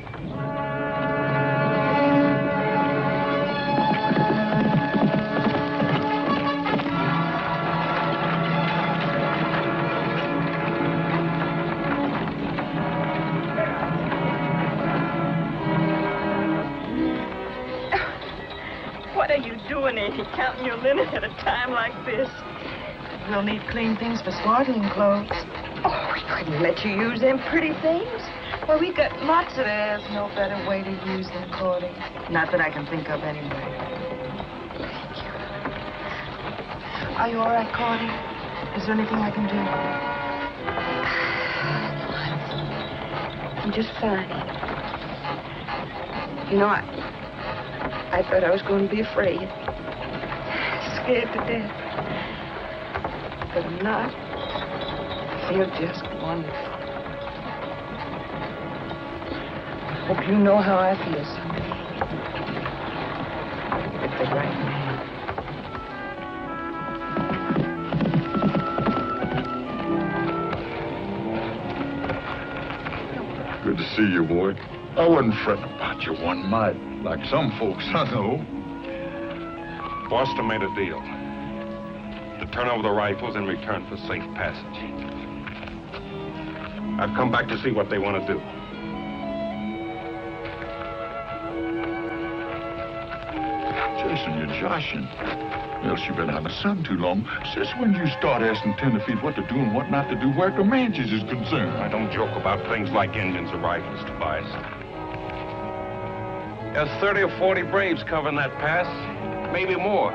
Counting your linen at a time like this. We'll need clean things for swaddling clothes. Oh, we couldn't let you use them pretty things. Well, we got lots of... There's no better way to use them, Cordy. Not that I can think of anyway. Thank you. Are you all right, Cordy? Is there anything I can do? I'm just fine. You know, I thought I was going to be afraid. Scared to death. But I'm not. I feel just wonderful. Hope you know how I feel someday. With the right man. Good to see you, boy. I wasn't fretting about you one mite, like some folks I know. Foster made a deal to turn over the rifles in return for safe passage. I've come back to see what they want to do. Jason, you're joshing. Else you've been out in the sun too long. Since when you start asking tenderfeet what to do and what not to do where Comanches is concerned? I don't joke about things like Indians or rifles, Tobias. There's 30 or 40 Braves covering that pass, maybe more.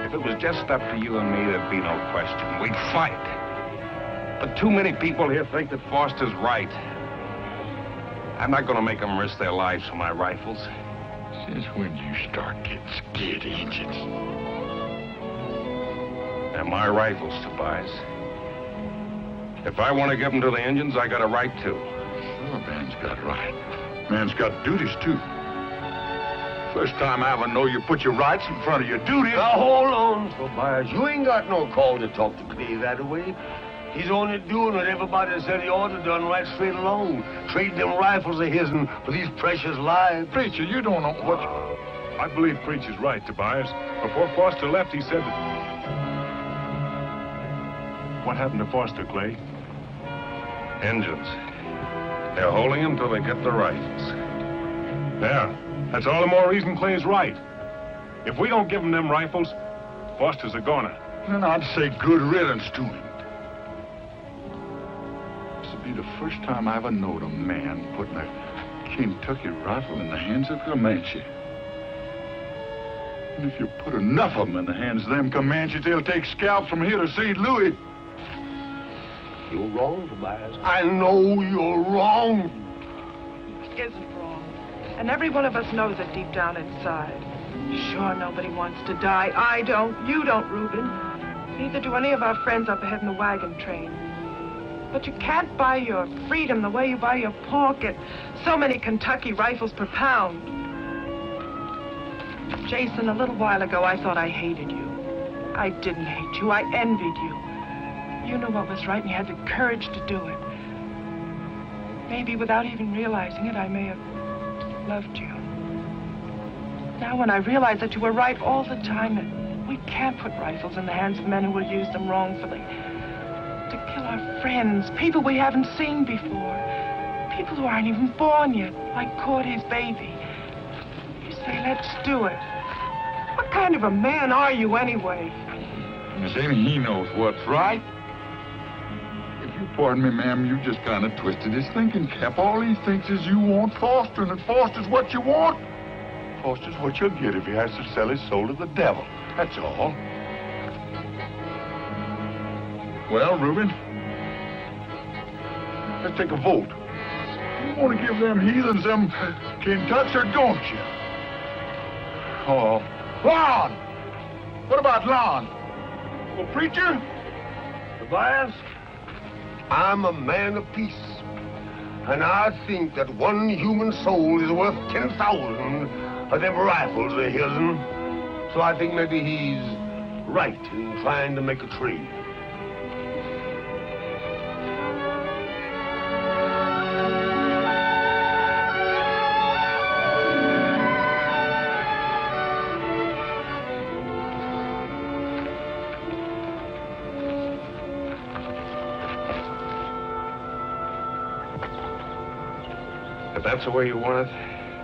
If it was just up to you and me, there'd be no question. We'd fight. But too many people here think that Foster's right. I'm not going to make them risk their lives for my rifles. Since when you start getting scared of Indians? They're my rifles, Tobias. If I want to give them to the Indians, I got a right to. Sure, man's got a right. Man's got duties, too. First time I ever know you put your rights in front of your duties. Now, hold on, Tobias. You ain't got no call to talk to Clay that way. He's only doing what everybody said he ought to done right straight along. Trading them rifles of his for these precious lives. Preacher, you don't know what... I believe Preacher's right, Tobias. Before Foster left, he said that... What happened to Foster, Clay? Indians. They're holding him till they get the rifles. Yeah, that's all the more reason Clay's right. If we don't give him them rifles, Foster's a goner. Then I'd say good riddance to him. This'll be the first time I ever knowed a man putting a Kentucky rifle in the hands of Comanche. And if you put enough of them in the hands of them Comanches, they'll take scalps from here to St. Louis. You're wrong, Tobias. I know you're wrong. He isn't wrong. And every one of us knows it deep down inside. Sure, nobody wants to die. I don't. You don't, Reuben. Neither do any of our friends up ahead in the wagon train. But you can't buy your freedom the way you buy your pork at so many Kentucky rifles per pound. Jason, a little while ago, I thought I hated you. I didn't hate you. I envied you. You knew what was right, and you had the courage to do it. Maybe without even realizing it, I may have loved you. Now, when I realize that you were right all the time, that we can't put rifles in the hands of men who will use them wrongfully. To kill our friends, people we haven't seen before. People who aren't even born yet, like Cordy's baby. You say, let's do it. What kind of a man are you, anyway? Miss Amy, he knows what's right. If you pardon me, ma'am, you just kind of twisted his thinking cap. All he thinks is you want Foster, and Foster's what you want. Foster's what you'll get if he has to sell his soul to the devil. That's all. Well, Reuben, let's take a vote. You want to give them heathens them Kentucks, or don't you? Oh, Lon! What about Lon? Well, preacher? Tobias, I'm a man of peace. And I think that one human soul is worth 10,000 of them rifles of his. So I think maybe he's right in trying to make a trade. If that's the way you want it,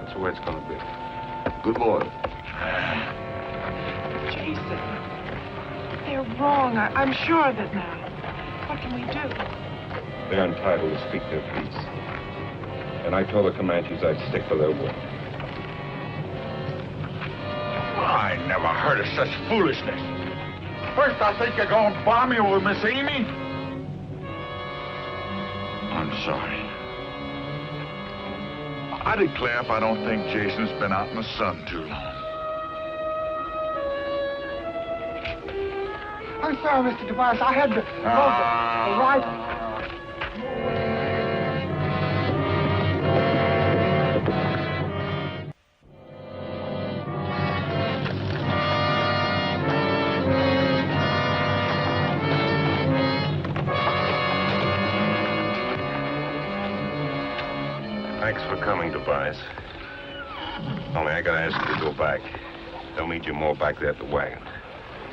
that's the way it's going to be. Good boy. Jason, they're wrong. I'm sure of it now. What can we do? They're entitled to speak their piece. And I told the Comanches I'd stick to their word. I never heard of such foolishness. First, I think you're going to bomb me over Miss Amy. I'm sorry. I declare if I don't think Jason's been out in the sun too long. I'm sorry, Mr. Tobias. I had to load the rifle. Thanks for coming, Tobias. Only I gotta ask you to go back. They'll need you more back there at the wagon.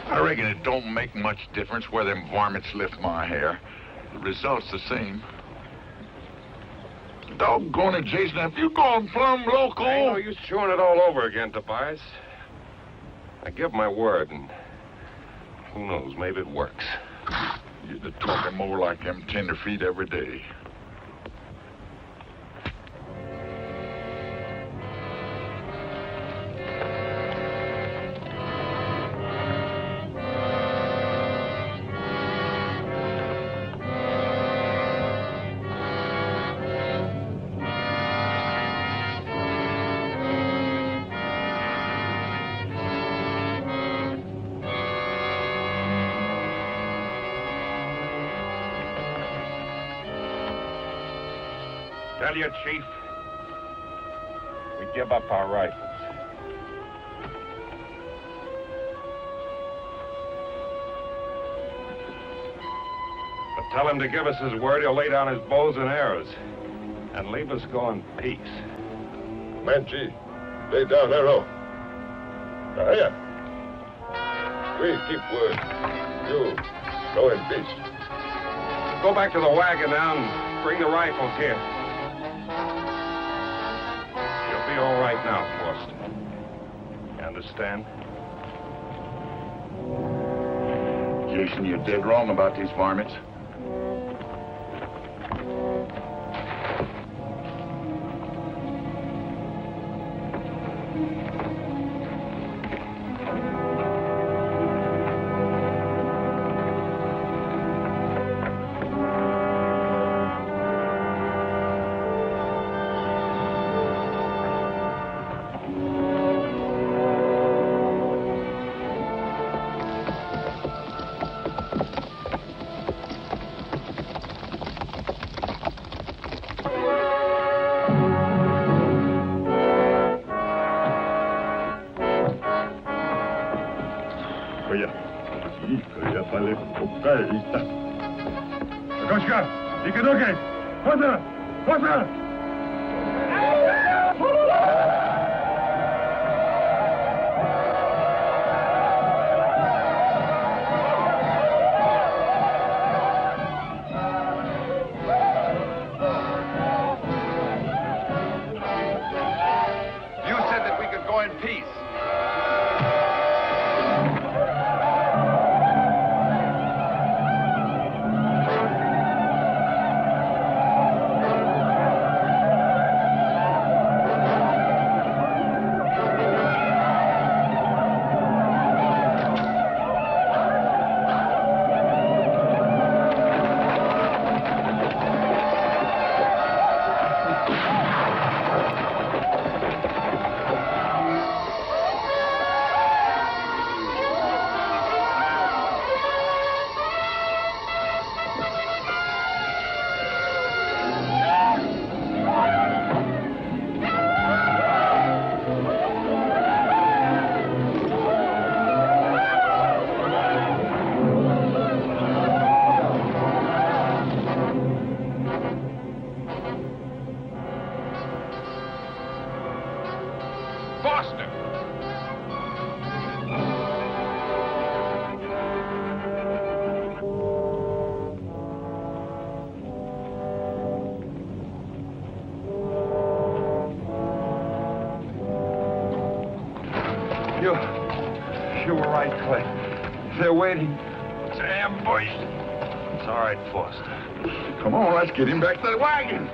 I reckon it don't make much difference where them varmints lift my hair. The result's the same. Doggone it, Jason, have you gone plumb loco? Ain't no use chewing it all over again, Tobias. I give my word, and who knows, maybe it works. You're talking more like them tenderfeet every day. Tell you, Chief, we give up our rifles. But tell him to give us his word he'll lay down his bows and arrows and leave us go in peace. Comanche, lay down arrow. Now, here. We keep word. You go in peace. Go back to the wagon now and bring the rifles here. You'll be all right now, Foster. You understand? Jason, you're dead wrong about these varmints. You were right, Clyde. They're waiting. It's an ambush. It's all right, Foster. Come on, let's get him back to the wagon.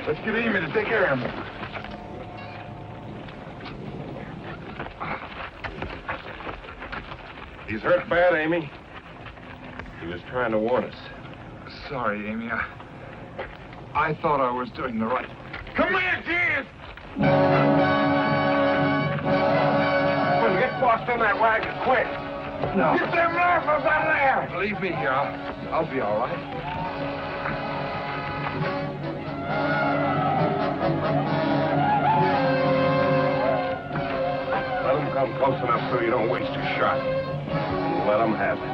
Let's get Amy to take care of him. He's hurt bad, Amy. He was trying to warn us. Sorry, Amy. I thought I was doing the right. Come here, Jeanne! Well, get Foster in that wagon, quick. No. Get them rifles out of there! Leave me here. I'll be all right. Let him come close enough so you don't waste your shot. Let him have it.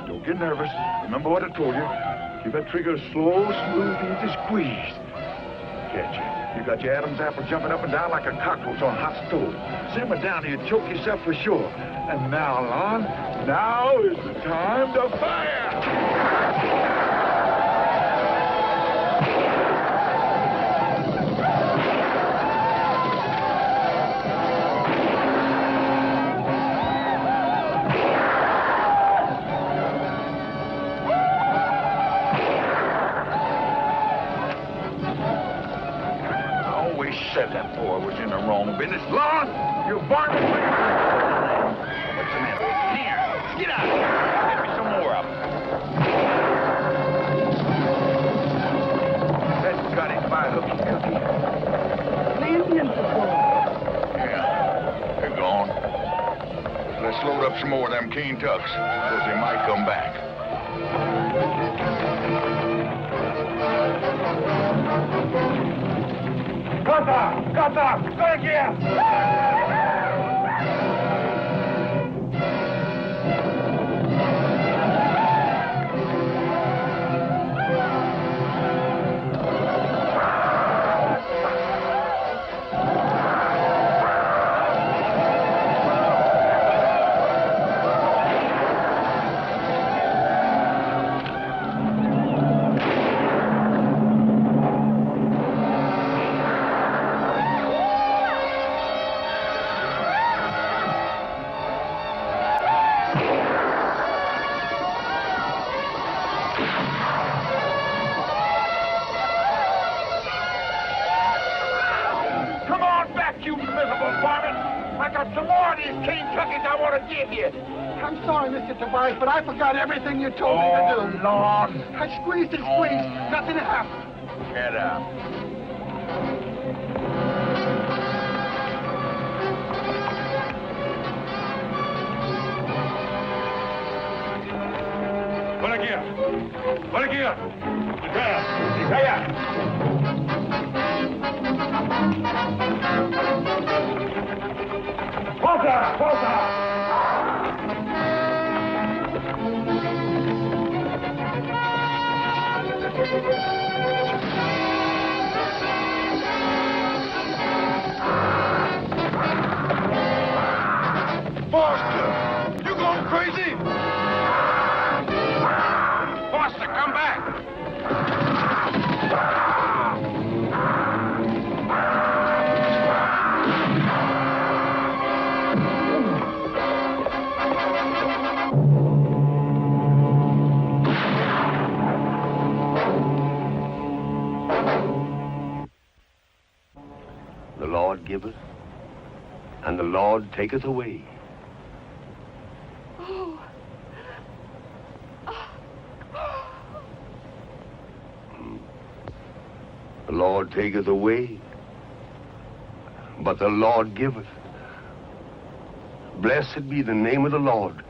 Don't get nervous. Remember what I told you. Keep that trigger slow, smooth, easy squeeze. Catch you. You got your Adam's apple jumping up and down like a cockroach on a hot stove. Simmer down and you choke yourself for sure. And now, Lon, now is the time to fire! business. Lost? You varmint. What's the matter? Here, get out. Get me some more of them. That's got it by hooky cookie. The Indians are gone. Yeah, they're gone. Let's load up some more of them keen tucks, because they might come back. Kata! Go again! I'm sorry, Mr. Tobias, but I forgot everything you told me to do. Oh, Lord. I squeezed and squeezed. Nothing happened. Get up. Para aqui. Para aqui. Volta! Volta! Foster! You going crazy? Foster, come back! The Lord giveth, and the Lord taketh away. The Lord taketh away, but the Lord giveth. Blessed be the name of the Lord.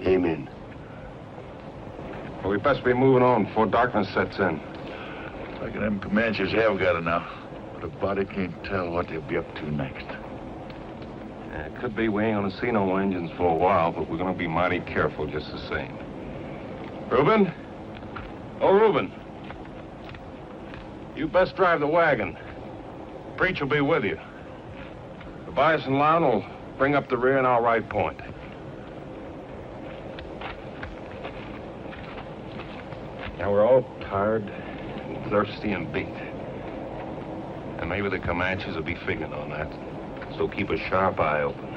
Amen. Well, we best be moving on before darkness sets in. Reckon them Comanches have got enough, but a body can't tell what they'll be up to next. Yeah, it could be we ain't gonna see no engines for a while, but we're gonna be mighty careful just the same. Reuben? Oh, Reuben. You best drive the wagon. Preach will be with you. Tobias and Lon will bring up the rear and I'll ride point. Now we're all tired and thirsty and beat. And maybe the Comanches will be figuring on that. So keep a sharp eye open.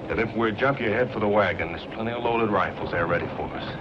And if we're junkie ahead for the wagon, there's plenty of loaded rifles there ready for us.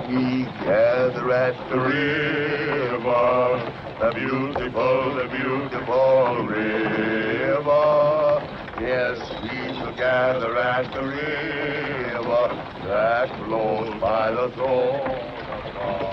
We gather at the river, the beautiful river. Yes, we shall gather at the river that flows by the throne of God.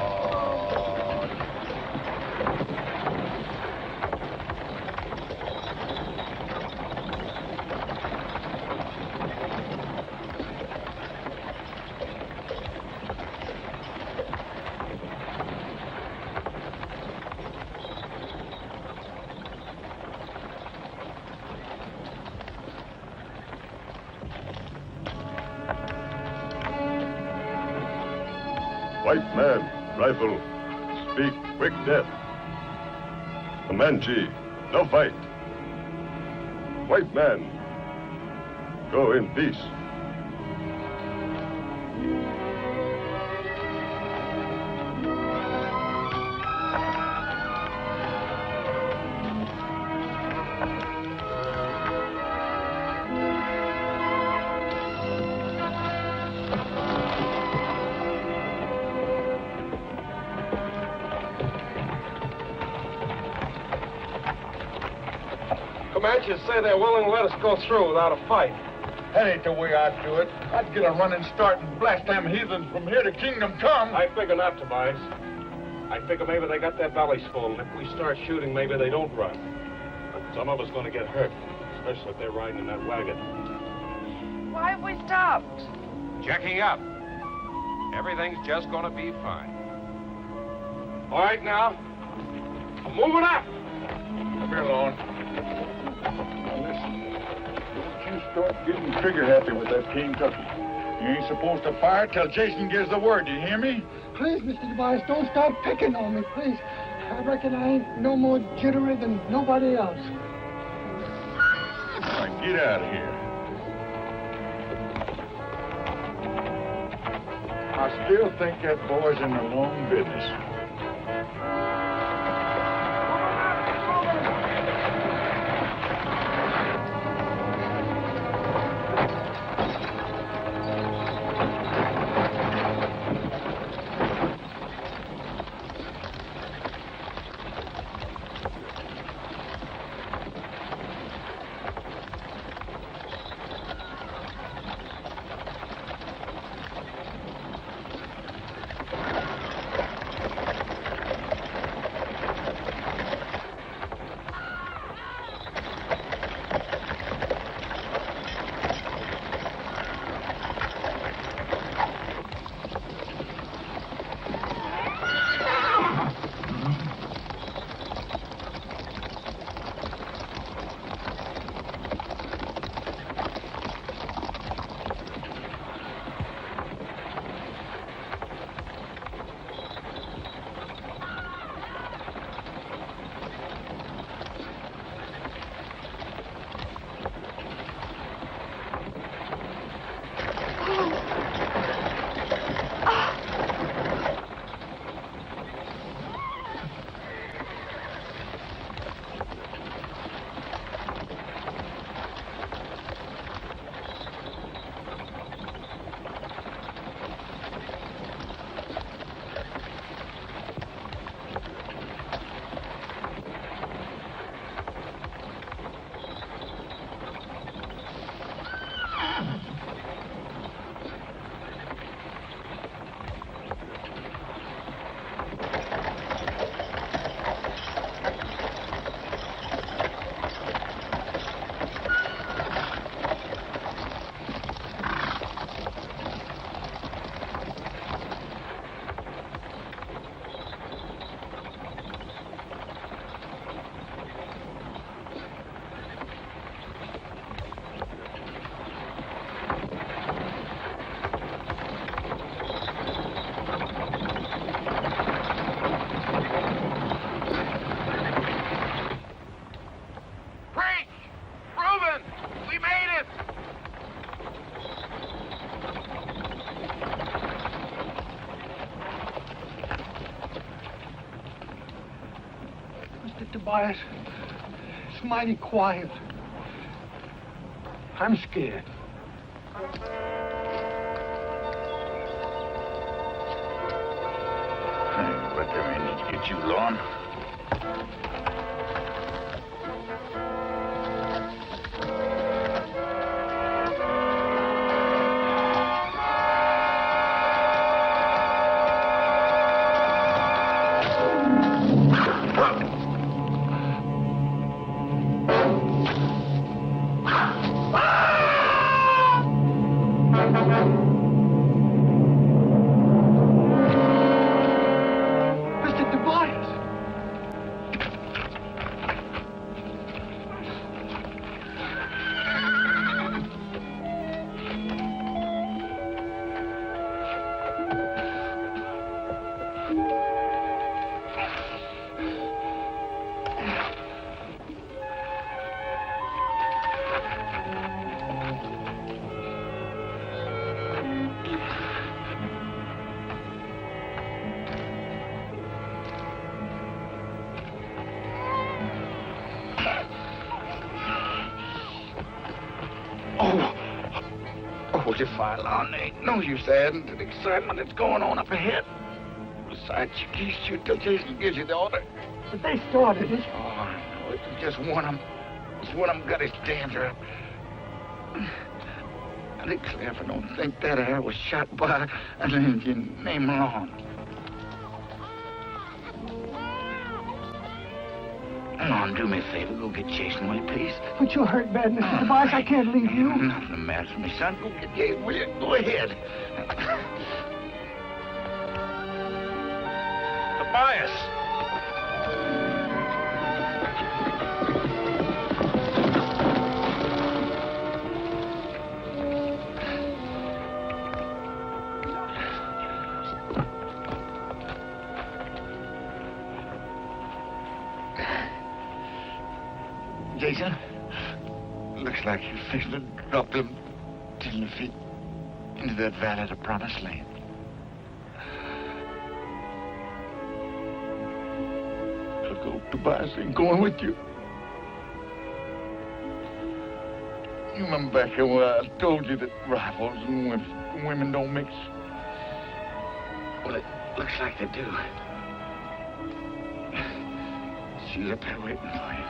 White man, rifle, speak quick death. Comanche, no fight. White man, go in peace. Comanches say they're willing to let us go through without a fight. That ain't the way I'd do it. I'd get a running start and blast them heathens from here to Kingdom Come. I figure not, Tobias. I figure maybe they got their bellies full, and if we start shooting, maybe they don't run. But some of us are going to get hurt, especially if they're riding in that wagon. Why have we stopped? Checking up. Everything's just going to be fine. All right, now. I'm moving up. Come here, Lon. Listen, don't you start getting trigger happy with that Kentucky. You ain't supposed to fire till Jason gives the word. You hear me? Please, Mr. Tobias, don't start picking on me, please. I reckon I ain't no more jittery than nobody else. All right, get out of here. I still think that boy's in the wrong business. Tobias, it's mighty quiet. I'm scared. Let them Indians get you, Lon. you file on. There ain't no use adding to the excitement that's going on up ahead. Besides, you can't shoot till Jason gives you the order. But they started it. Oh, no, it's just one of them. It's one of them got his dander up. I declare if I don't think that hair was shot by an Indian named Long. Come on, do me a favor. Go get Jason, will you, please? But you're hurt bad, Mr. Tobias. I can't leave you. Nothing the matter with me, son. Go get Jason, will you? Go ahead. Tobias! Jason, looks like you're fixing to drop them tender feet into that valley of the promised land. Look, old Tobias ain't going with you. You remember back here where I told you that rifles and women don't mix? Well, it looks like they do. She's up there waiting for you.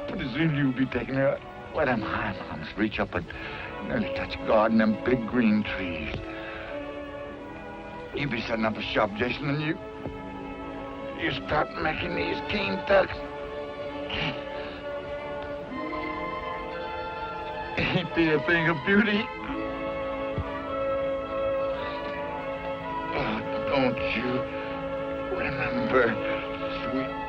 Pretty soon you'll be taking her where them high mountains reach up and nearly touch God and them big green trees. You be setting up a shop, Jason, and you start making these keen tucks. Ain't they a thing of beauty? Oh, don't you remember, sweet